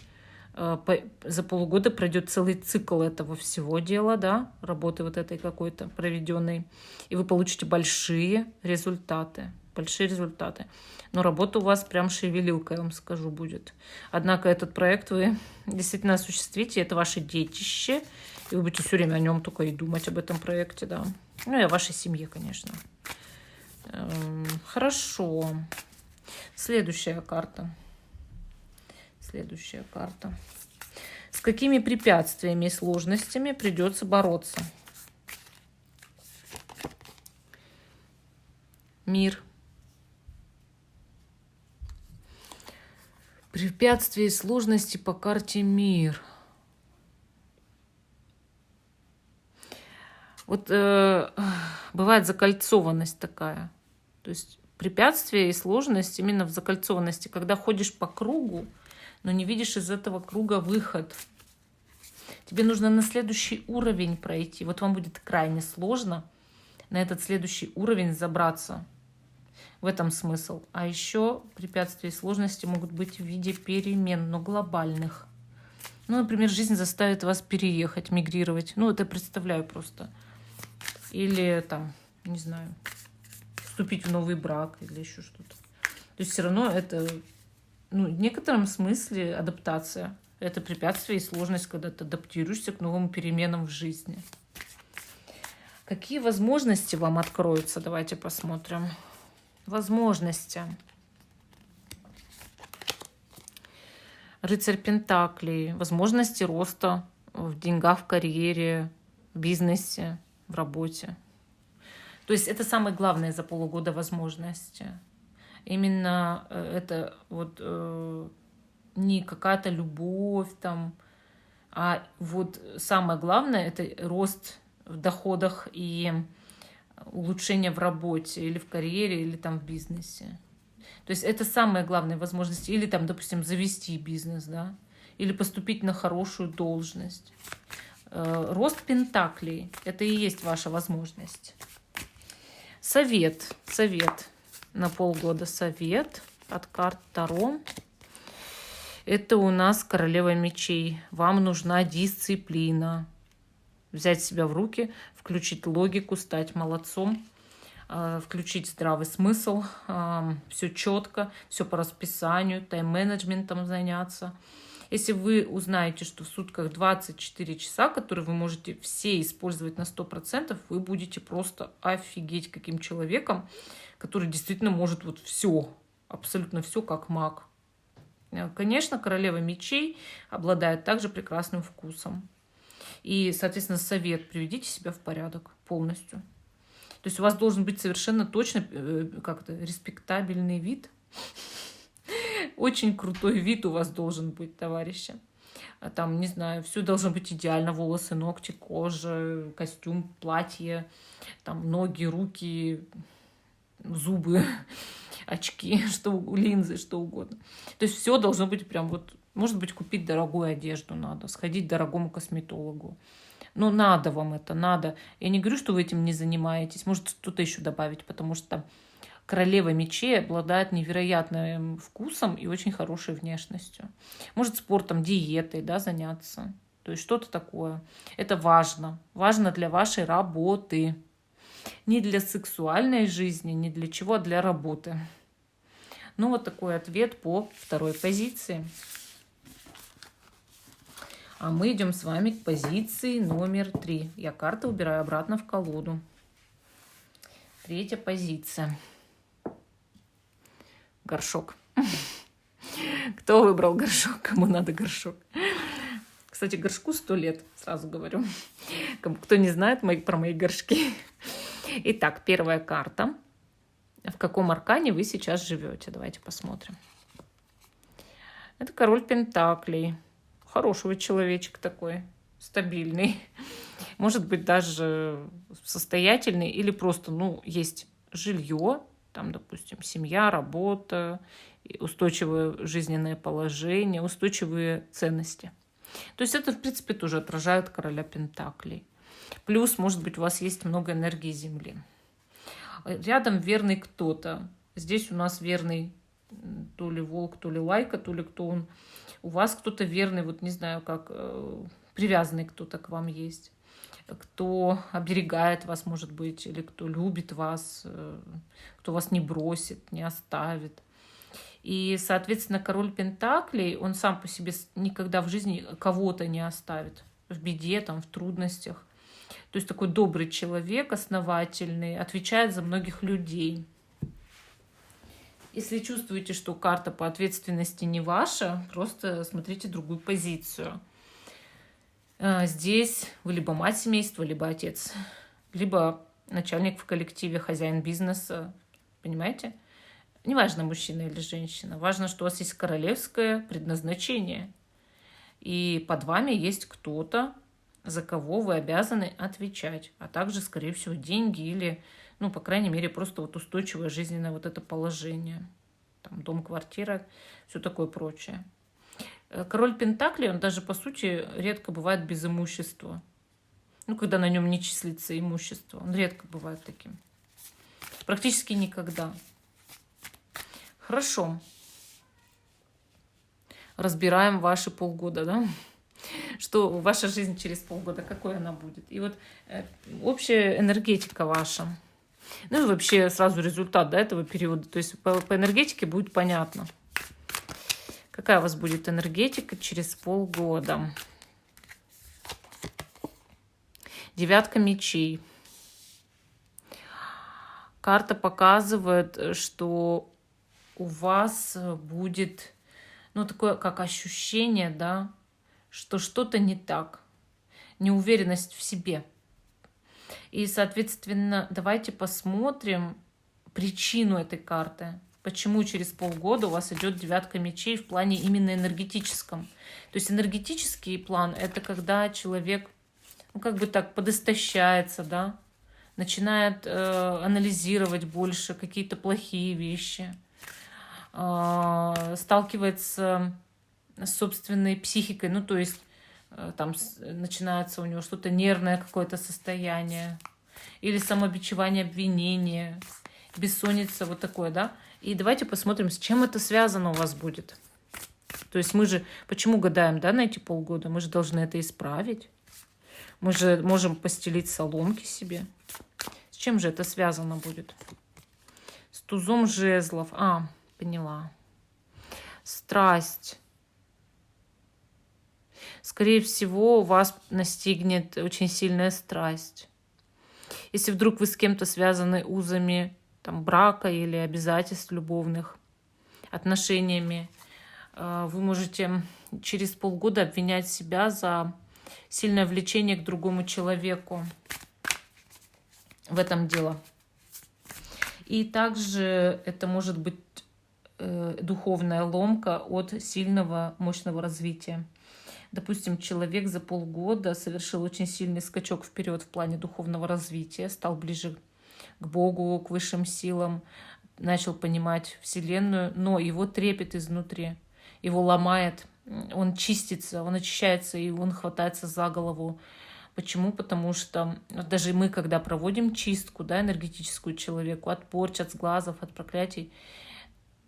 за полгода пройдет целый цикл этого всего дела, да, работы вот этой какой-то проведенной. И вы получите большие результаты. Большие результаты. Но работа у вас прям шевелилка, я вам скажу, будет. Однако этот проект вы действительно осуществите. Это ваше детище. И вы будете все время о нем только и думать, об этом проекте, да. И о вашей семье, конечно. Хорошо. Следующая карта. Следующая карта. С какими препятствиями и сложностями придется бороться? Мир. Препятствия и сложности по карте мир. Вот бывает закольцованность такая. То есть препятствие и сложность именно в закольцованности, когда ходишь по кругу, но не видишь из этого круга выход. Тебе нужно на следующий уровень пройти. Вот вам будет крайне сложно на этот следующий уровень забраться. В этом смысл. А еще препятствия и сложности могут быть в виде перемен, но глобальных. Ну, например, жизнь заставит вас переехать, мигрировать. Ну, это я представляю просто. Или там, не знаю, вступить в новый брак или еще что-то. То есть все равно это, ну, в некотором смысле адаптация. Это препятствие и сложность, когда ты адаптируешься к новым переменам в жизни. Какие возможности вам откроются? Давайте посмотрим. Возможности. Рыцарь Пентаклей. Возможности роста в деньгах, в карьере, в бизнесе, в работе. То есть это самое главное за полугода возможности. Именно это вот не какая-то любовь там, а вот самое главное это рост в доходах и улучшение в работе или в карьере, или там в бизнесе. То есть это самая главная возможность. Или там, допустим, завести бизнес, да, или поступить на хорошую должность. Рост пентаклей – это и есть ваша возможность. Совет на полгода, совет от карт Таро. Это у нас королева мечей. Вам нужна дисциплина. Взять себя в руки, включить логику, стать молодцом, включить здравый смысл, все четко, все по расписанию, тайм-менеджментом заняться. Если вы узнаете, что в сутках 24 часа, которые вы можете все использовать на 100%, вы будете просто офигеть каким человеком, который действительно может вот все, абсолютно все, как маг. Конечно, королева мечей обладает также прекрасным вкусом. И, соответственно, совет: приведите себя в порядок полностью. То есть у вас должен быть совершенно точно как-то респектабельный вид. Очень крутой вид у вас должен быть, товарищи. Там, не знаю, все должно быть идеально. Волосы, ногти, кожа, костюм, платье, там ноги, руки, зубы, очки, линзы, что угодно. То есть все должно быть прям вот. Может быть, купить дорогую одежду надо, сходить к дорогому косметологу. Но надо вам это, надо. Я не говорю, что вы этим не занимаетесь. Может, что-то еще добавить, потому что королева мечей обладает невероятным вкусом и очень хорошей внешностью. Может, спортом, диетой, да, заняться. То есть что-то такое. Это важно. Важно для вашей работы. Не для сексуальной жизни, не для чего, а для работы. Ну, вот такой ответ по второй позиции. А мы идем с вами к позиции номер 3. Я карты убираю обратно в колоду. Третья позиция. Горшок. Кто выбрал горшок? Кому надо горшок? Кстати, горшку 100 лет, сразу говорю. Кто не знает про мои горшки. Итак, первая карта. В каком аркане вы сейчас живете? Давайте посмотрим. Это король пентаклей. Хороший человечек такой, стабильный. Может быть, даже состоятельный или просто, ну, есть жилье, там, допустим, семья, работа, устойчивое жизненное положение, устойчивые ценности. То есть это, в принципе, тоже отражает короля пентаклей. Плюс, может быть, у вас есть много энергии Земли. Рядом верный кто-то. Здесь у нас верный то ли волк, то ли лайка, то ли кто он. У вас кто-то верный, вот не знаю, как привязанный кто-то к вам есть. Кто оберегает вас, может быть, или кто любит вас, кто вас не бросит, не оставит. И, соответственно, король пентаклей, он сам по себе никогда в жизни кого-то не оставит. В беде, там, в трудностях. То есть такой добрый человек, основательный, отвечает за многих людей. Если чувствуете, что карта по ответственности не ваша, просто смотрите другую позицию. Здесь вы либо мать семейства, либо отец, либо начальник в коллективе, хозяин бизнеса. Понимаете? Неважно, мужчина или женщина. Важно, что у вас есть королевское предназначение. И под вами есть кто-то, за кого вы обязаны отвечать, а также, скорее всего, деньги или, ну, по крайней мере, просто вот устойчивое жизненное вот это положение. Там дом, квартира, все такое прочее. Король Пентаклей, он даже, по сути, редко бывает без имущества. Ну, когда на нем не числится имущество. Он редко бывает таким. Практически никогда. Хорошо. Разбираем ваши полгода, да? Что ваша жизнь через полгода, какой она будет. И вот общая энергетика ваша. Ну и вообще сразу результат, да, этого периода. То есть по энергетике будет понятно. Какая у вас будет энергетика через полгода? Девятка мечей. Карта показывает, что у вас будет, ну, такое как ощущение, да, что что-то не так. Неуверенность в себе. И, соответственно, давайте посмотрим причину этой карты. Почему через полгода у вас идет девятка мечей в плане именно энергетическом. То есть энергетический план — это когда человек, ну, как бы так, подистощается, да, начинает анализировать больше какие-то плохие вещи, сталкивается с собственной психикой, ну, то есть там начинается у него что-то нервное какое-то состояние, или самобичевание, обвинение, бессонница, вот такое, да. И давайте посмотрим, с чем это связано у вас будет. То есть мы же, почему гадаем, да, на эти полгода? Мы же должны это исправить. Мы же можем постелить соломки себе. С чем же это связано будет? С тузом жезлов. А, поняла. Страсть. Скорее всего, вас настигнет очень сильная страсть. Если вдруг вы с кем-то связаны узами там, брака или обязательств любовных, отношениями, вы можете через полгода обвинять себя за сильное влечение к другому человеку. В этом дело. И также это может быть духовная ломка от сильного, мощного развития. Допустим, человек за полгода совершил очень сильный скачок вперед в плане духовного развития, стал ближе к Богу, к высшим силам, начал понимать Вселенную, но его трепет изнутри, его ломает, он чистится, он очищается, и он хватается за голову. Почему? Потому что даже мы, когда проводим чистку, да, энергетическую человеку, от порч, от сглазов, от проклятий,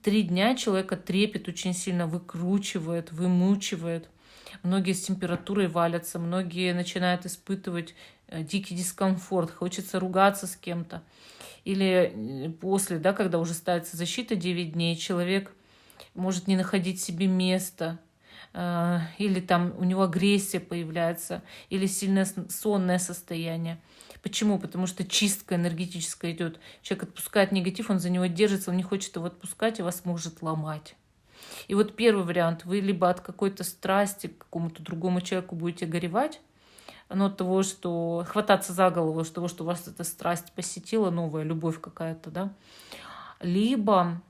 3 дня человека трепет очень сильно выкручивает, вымучивает. Многие с температурой валятся, многие начинают испытывать дикий дискомфорт, хочется ругаться с кем-то. Или после, да, когда уже ставится защита 9 дней, человек может не находить себе места, или там у него агрессия появляется, или сильное сонное состояние. Почему? Потому что чистка энергетическая идет. Человек отпускает негатив, он за него держится, он не хочет его отпускать, и вас может ломать. И вот первый вариант. Вы либо от какой-то страсти к какому-то другому человеку будете горевать, но от того, что хвататься за голову, от того, что вас эта страсть посетила, новая любовь какая-то, да, либо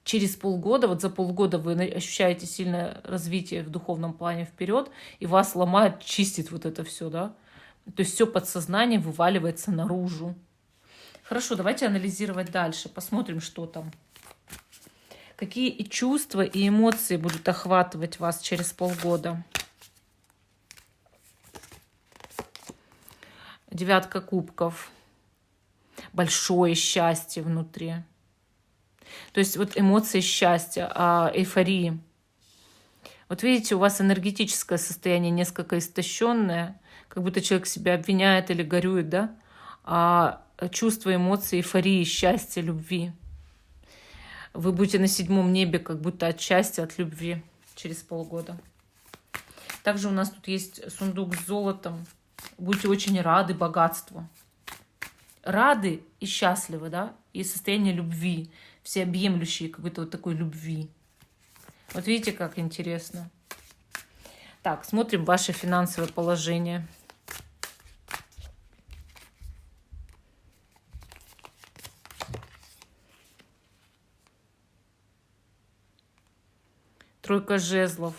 через полгода, вот за полгода вы ощущаете сильное развитие в духовном плане вперед, и вас ломает, чистит вот это все, да. То есть все подсознание вываливается наружу. Хорошо, давайте анализировать дальше, посмотрим, что там. Какие чувства и эмоции будут охватывать вас через полгода? Девятка кубков. Большое счастье внутри. То есть вот эмоции счастья, эйфории. Вот видите, у вас энергетическое состояние несколько истощенное, как будто человек себя обвиняет или горюет, да? А чувства, эмоции, эйфории, счастья, любви. Вы будете на 7-м небе, как будто от счастья, от любви через полгода. Также у нас тут есть сундук с золотом. Будете очень рады богатству. Рады и счастливы, да? И состояние любви, всеобъемлющей какой-то вот такой любви. Вот видите, как интересно. Так, смотрим ваше финансовое положение. Тройка жезлов.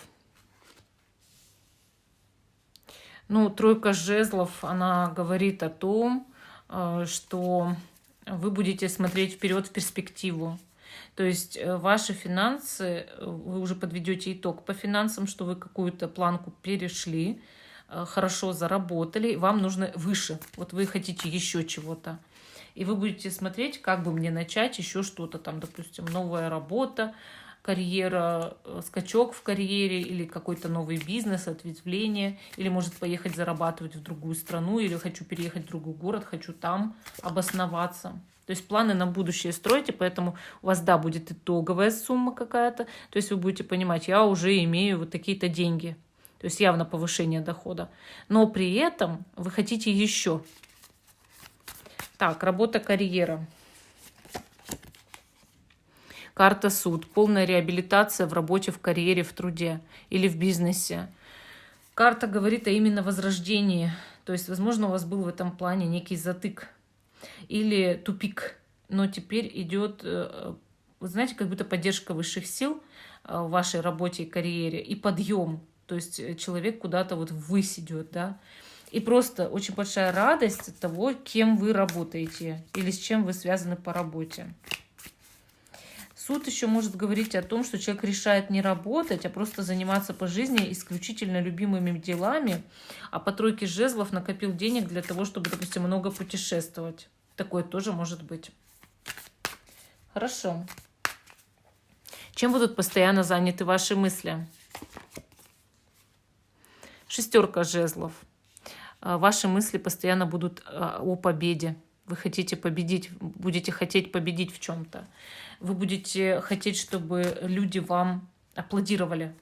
Ну, тройка жезлов, она говорит о том, что вы будете смотреть вперед в перспективу. То есть ваши финансы, вы уже подведете итог по финансам, что вы какую-то планку перешли, хорошо заработали, вам нужно выше. Вот вы хотите еще чего-то. И вы будете смотреть, как бы мне начать еще что-то там, допустим, новая работа, карьера, скачок в карьере или какой-то новый бизнес, ответвление, или может поехать зарабатывать в другую страну, или хочу переехать в другой город, хочу там обосноваться. То есть планы на будущее строите, поэтому у вас, да, будет итоговая сумма какая-то, то есть вы будете понимать, я уже имею вот такие-то деньги, то есть явно повышение дохода, но при этом вы хотите еще. Так, работа, карьера. Карта суд. Полная реабилитация в работе, в карьере, в труде или в бизнесе. Карта говорит о именно возрождении. То есть, возможно, у вас был в этом плане некий затык или тупик. Но теперь идет, вы знаете, как будто поддержка высших сил в вашей работе и карьере и подъем. То есть человек куда-то вот ввысь идет, да. И просто очень большая радость от того, кем вы работаете или с чем вы связаны по работе. Суд еще может говорить о том, что человек решает не работать, а просто заниматься по жизни исключительно любимыми делами, а по тройке жезлов накопил денег для того, чтобы, допустим, много путешествовать. Такое тоже может быть. Хорошо. Чем будут постоянно заняты ваши мысли? Шестерка жезлов. Ваши мысли постоянно будут о победе. Вы хотите победить, будете хотеть победить в чем-то. Вы будете хотеть, чтобы люди вам аплодировали.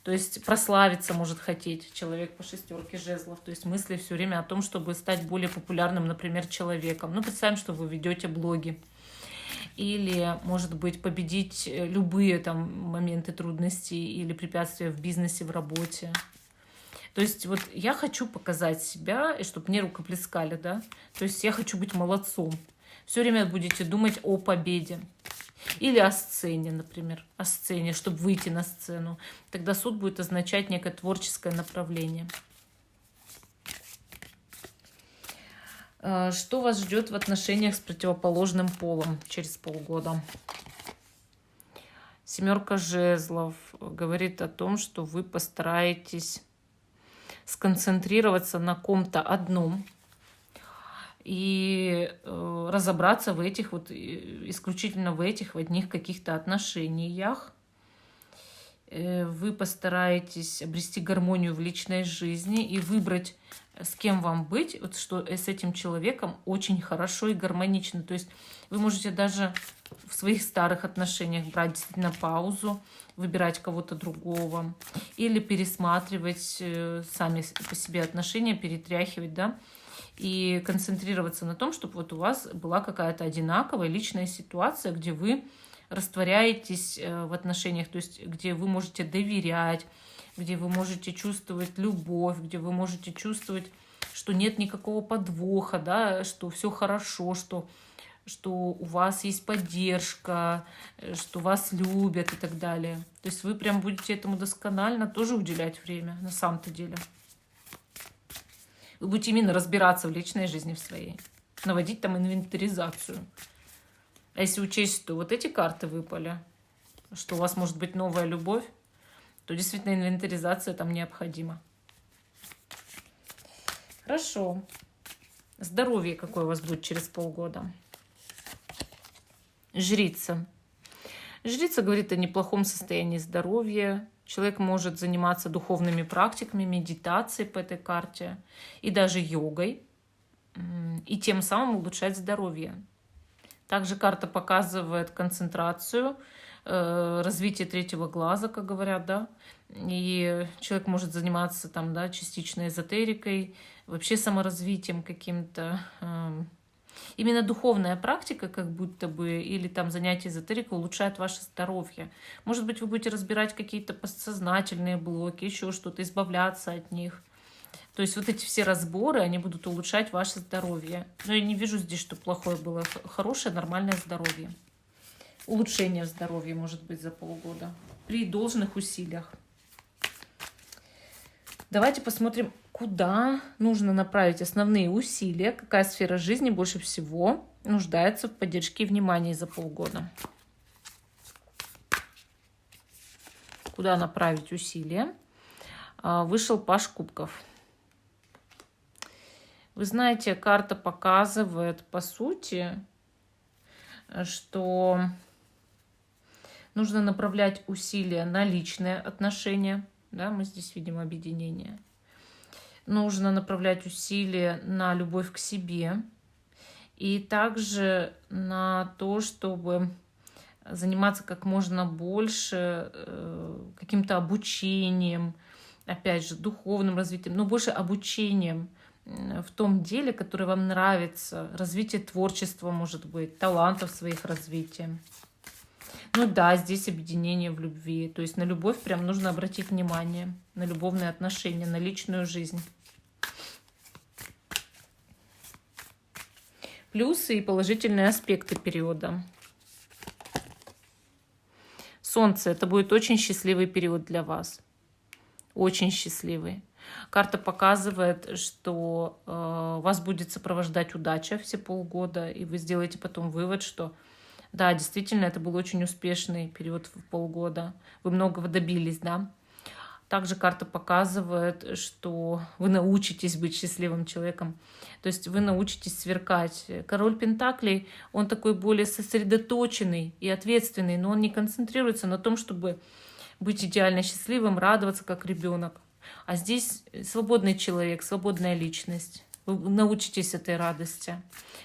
То есть прославиться может хотеть человек по шестерке жезлов. То есть мысли все время о том, чтобы стать более популярным, например, человеком. Ну, представим, что вы ведете блоги. Или, может быть, победить любые там моменты трудностей или препятствия в бизнесе, в работе. То есть вот я хочу показать себя, и чтобы мне рукоплескали, да. То есть я хочу быть молодцом. Все время будете думать о победе. Или о сцене, например. О сцене, чтобы выйти на сцену. Тогда суд будет означать некое творческое направление. Что вас ждет в отношениях с противоположным полом через полгода? Семерка жезлов говорит о том, что вы постараетесь сконцентрироваться на ком-то одном и разобраться в этих вот исключительно в этих в одних каких-то отношениях. Вы постараетесь обрести гармонию в личной жизни и выбрать, с кем вам быть, вот что с этим человеком очень хорошо и гармонично. То есть вы можете даже в своих старых отношениях брать действительно паузу, выбирать кого-то другого или пересматривать сами по себе отношения, перетряхивать, да, и концентрироваться на том, чтобы вот у вас была какая-то одинаковая личная ситуация, где вы растворяетесь в отношениях, то есть где вы можете доверять, где вы можете чувствовать любовь, где вы можете чувствовать, что нет никакого подвоха, да, что все хорошо, что у вас есть поддержка, что вас любят и так далее. То есть вы прям будете этому досконально тоже уделять время на самом-то деле. Вы будете именно разбираться в личной жизни в своей, наводить там инвентаризацию. А если учесть, что вот эти карты выпали, что у вас может быть новая любовь, то действительно инвентаризация там необходима. Хорошо. Здоровье какое у вас будет через полгода? Жрица. Жрица говорит о неплохом состоянии здоровья. Человек может заниматься духовными практиками, медитацией по этой карте и даже йогой, и тем самым улучшать здоровье. Также карта показывает концентрацию, развитие третьего глаза, как говорят, да, и человек может заниматься там, да, частично эзотерикой, вообще саморазвитием каким-то. Именно духовная практика, как будто бы, или там занятие эзотерикой улучшает ваше здоровье. Может быть, вы будете разбирать какие-то подсознательные блоки, еще что-то, избавляться от них. То есть вот эти все разборы, они будут улучшать ваше здоровье. Но я не вижу здесь, что плохое было. Хорошее, нормальное здоровье. Улучшение здоровья может быть за полгода. При должных усилиях. Давайте посмотрим, куда нужно направить основные усилия, какая сфера жизни больше всего нуждается в поддержке и внимании за полгода. Куда направить усилия? Вышел Паж кубков. Вы знаете, карта показывает, по сути, что нужно направлять усилия на личные отношения. Да, мы здесь видим объединение. Нужно направлять усилия на любовь к себе. И также на то, чтобы заниматься как можно больше каким-то обучением, опять же, духовным развитием, но больше обучением в том деле, которое вам нравится, развитие творчества, может быть, талантов своих развития. Ну да, здесь объединение в любви, то есть на любовь прям нужно обратить внимание, на любовные отношения, на личную жизнь. Плюсы и положительные аспекты периода. Солнце. Это будет очень счастливый период для вас. Очень счастливый. Карта показывает, что вас будет сопровождать удача все полгода, и вы сделаете потом вывод, что да, действительно, это был очень успешный период в полгода. Вы многого добились, да. Также карта показывает, что вы научитесь быть счастливым человеком. То есть вы научитесь сверкать. Король Пентаклей, он такой более сосредоточенный и ответственный, но он не концентрируется на том, чтобы быть идеально счастливым, радоваться как ребенок. А здесь свободный человек, свободная личность. Вы научитесь этой радости.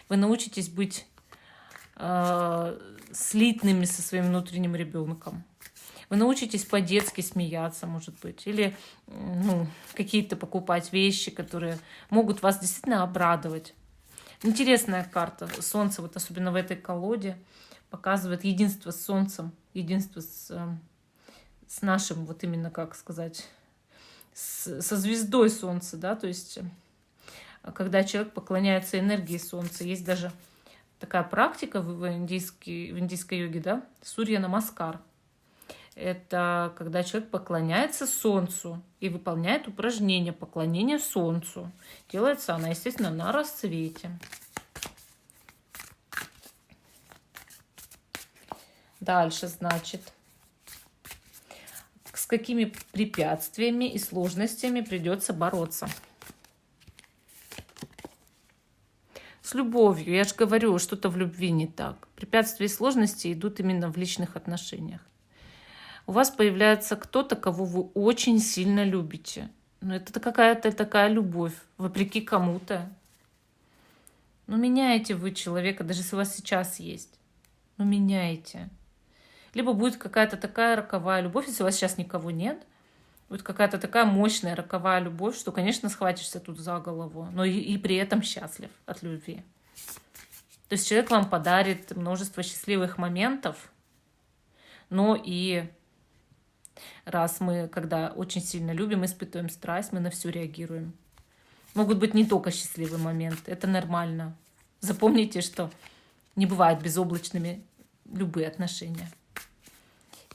Вы научитесь быть слитными со своим внутренним ребенком. Вы научитесь по-детски смеяться, может быть, или какие-то покупать вещи, которые могут вас действительно обрадовать. Интересная карта. Солнце, вот особенно в этой колоде, показывает единство с Солнцем, единство с нашим, вот именно, как сказать, со звездой Солнца, да, то есть когда человек поклоняется энергии Солнца. Есть даже такая практика в индийской йоге, да, Сурья Намаскар. Это когда человек поклоняется Солнцу и выполняет упражнение поклонения Солнцу. Делается она, естественно, на рассвете. Дальше, значит, с какими препятствиями и сложностями придется бороться. С любовью. Я же говорю, что-то в любви не так. Препятствия и сложности идут именно в личных отношениях. У вас появляется кто-то, кого вы очень сильно любите. Но это какая-то такая любовь, вопреки кому-то. Ну, меняете вы человека, даже если у вас сейчас есть. Ну, меняете. Либо будет какая-то такая роковая любовь, если у вас сейчас никого нет. Будет какая-то такая мощная роковая любовь, что, конечно, схватишься тут за голову, но и при этом счастлив от любви. То есть человек вам подарит множество счастливых моментов, но и раз мы, когда очень сильно любим, испытываем страсть, мы на все реагируем. Могут быть не только счастливые моменты, это нормально. Запомните, что не бывает безоблачными любые отношения.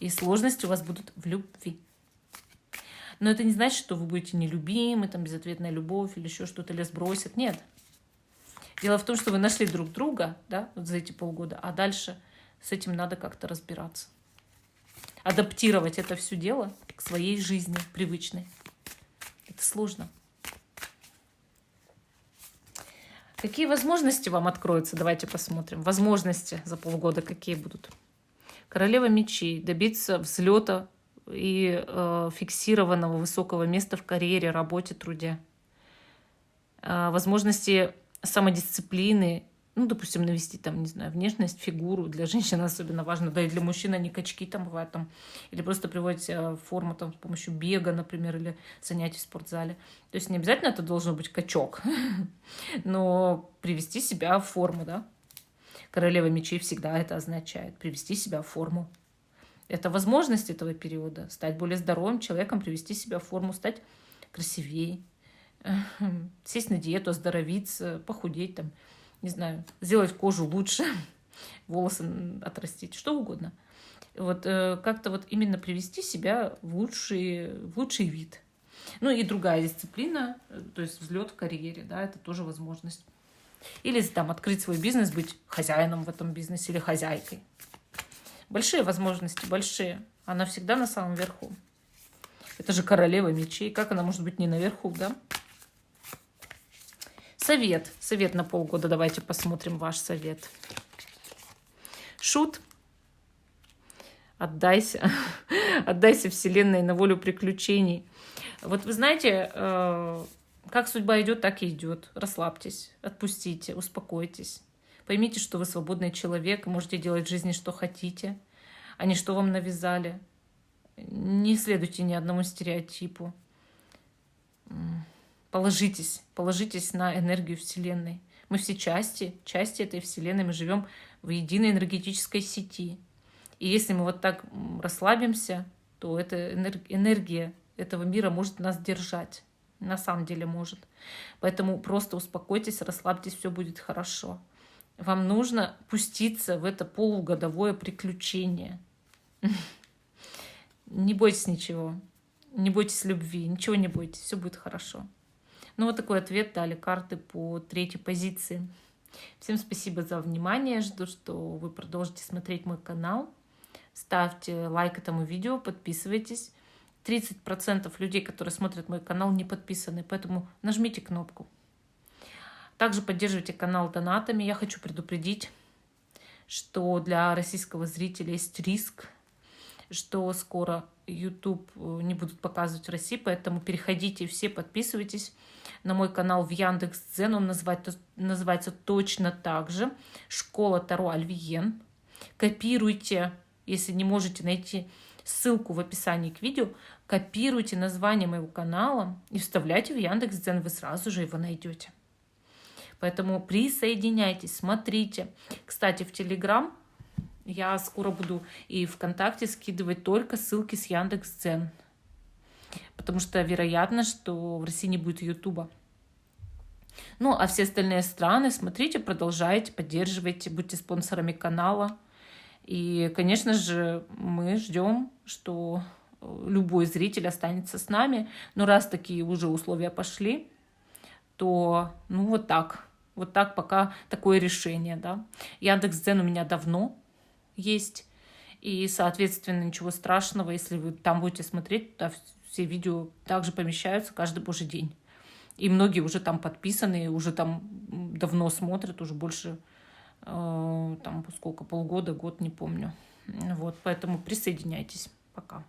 И сложности у вас будут в любви. Но это не значит, что вы будете нелюбимы, там, безответная любовь или еще что-то, или сбросят. Нет. Дело в том, что вы нашли друг друга, да, вот за эти полгода, а дальше с этим надо как-то разбираться. Адаптировать это все дело к своей жизни привычной. Это сложно. Какие возможности вам откроются? Давайте посмотрим. Возможности за полгода какие будут? Королева мечей. Добиться взлета и фиксированного высокого места в карьере, работе, труде. Возможности самодисциплины, ну, допустим, навести там, не знаю, внешность, фигуру. Для женщин особенно важно, да и для мужчин они качки там бывают там. Или просто приводите в форму там с помощью бега, например, или занятий в спортзале. То есть не обязательно это должен быть качок, но привести себя в форму, да. Королева мечей всегда это означает. Привести себя в форму. Это возможность этого периода. Стать более здоровым человеком, привести себя в форму, стать красивее, сесть на диету, оздоровиться, похудеть, там, не знаю, сделать кожу лучше, волосы отрастить, что угодно. Вот как-то вот именно привести себя в лучший вид. Ну и другая дисциплина, то есть взлет в карьере, да, это тоже возможность. Или там открыть свой бизнес, быть хозяином в этом бизнесе или хозяйкой. Большие возможности, большие. Она всегда на самом верху. Это же королева мечей. Как она может быть не наверху, да? Совет. Совет на полгода. Давайте посмотрим ваш совет. Шут. Отдайся. Отдайся Вселенной на волю приключений. Вот вы знаете, как судьба идет, так и идет. Расслабьтесь, отпустите, успокойтесь. Поймите, что вы свободный человек и можете делать в жизни, что хотите, а не что вам навязали. Не следуйте ни одному стереотипу. Положитесь на энергию Вселенной. Мы все части этой Вселенной, мы живем в единой энергетической сети. И если мы вот так расслабимся, то эта энергия этого мира может нас держать. На самом деле может. Поэтому просто успокойтесь, расслабьтесь, все будет хорошо. Вам нужно пуститься в это полугодовое приключение. Не бойтесь ничего. Не бойтесь любви. Ничего не бойтесь. Все будет хорошо. Ну, вот такой ответ дали карты по 3-й позиции. Всем спасибо за внимание. Жду, что вы продолжите смотреть мой канал. Ставьте лайк этому видео, подписывайтесь. 30% людей, которые смотрят мой канал, не подписаны, поэтому нажмите кнопку. Также поддерживайте канал донатами. Я хочу предупредить, что для российского зрителя есть риск, что скоро YouTube не будут показывать в России, поэтому переходите все, подписывайтесь на мой канал в Яндекс.Дзен. Он называется точно так же «Школа Таро Альвиен». Копируйте, если не можете найти ссылку в описании к видео, копируйте название моего канала и вставляйте в Яндекс.Дзен, вы сразу же его найдете. Поэтому присоединяйтесь, смотрите. Кстати, в Телеграм я скоро буду и ВКонтакте скидывать только ссылки с Яндекс.Дзен. Потому что вероятно, что в России не будет Ютуба. Ну, а все остальные страны, смотрите, продолжайте, поддерживайте, будьте спонсорами канала. И, конечно же, мы ждем, что любой зритель останется с нами. Но раз такие уже условия пошли, то ну вот так. Вот так пока такое решение. Да? Яндекс.Дзен у меня давно есть. И, соответственно, ничего страшного, если вы там будете смотреть, то все видео также помещаются каждый божий день. И многие уже там подписаны, уже там давно смотрят, уже больше там сколько, полгода, год, не помню. Вот, поэтому присоединяйтесь. Пока.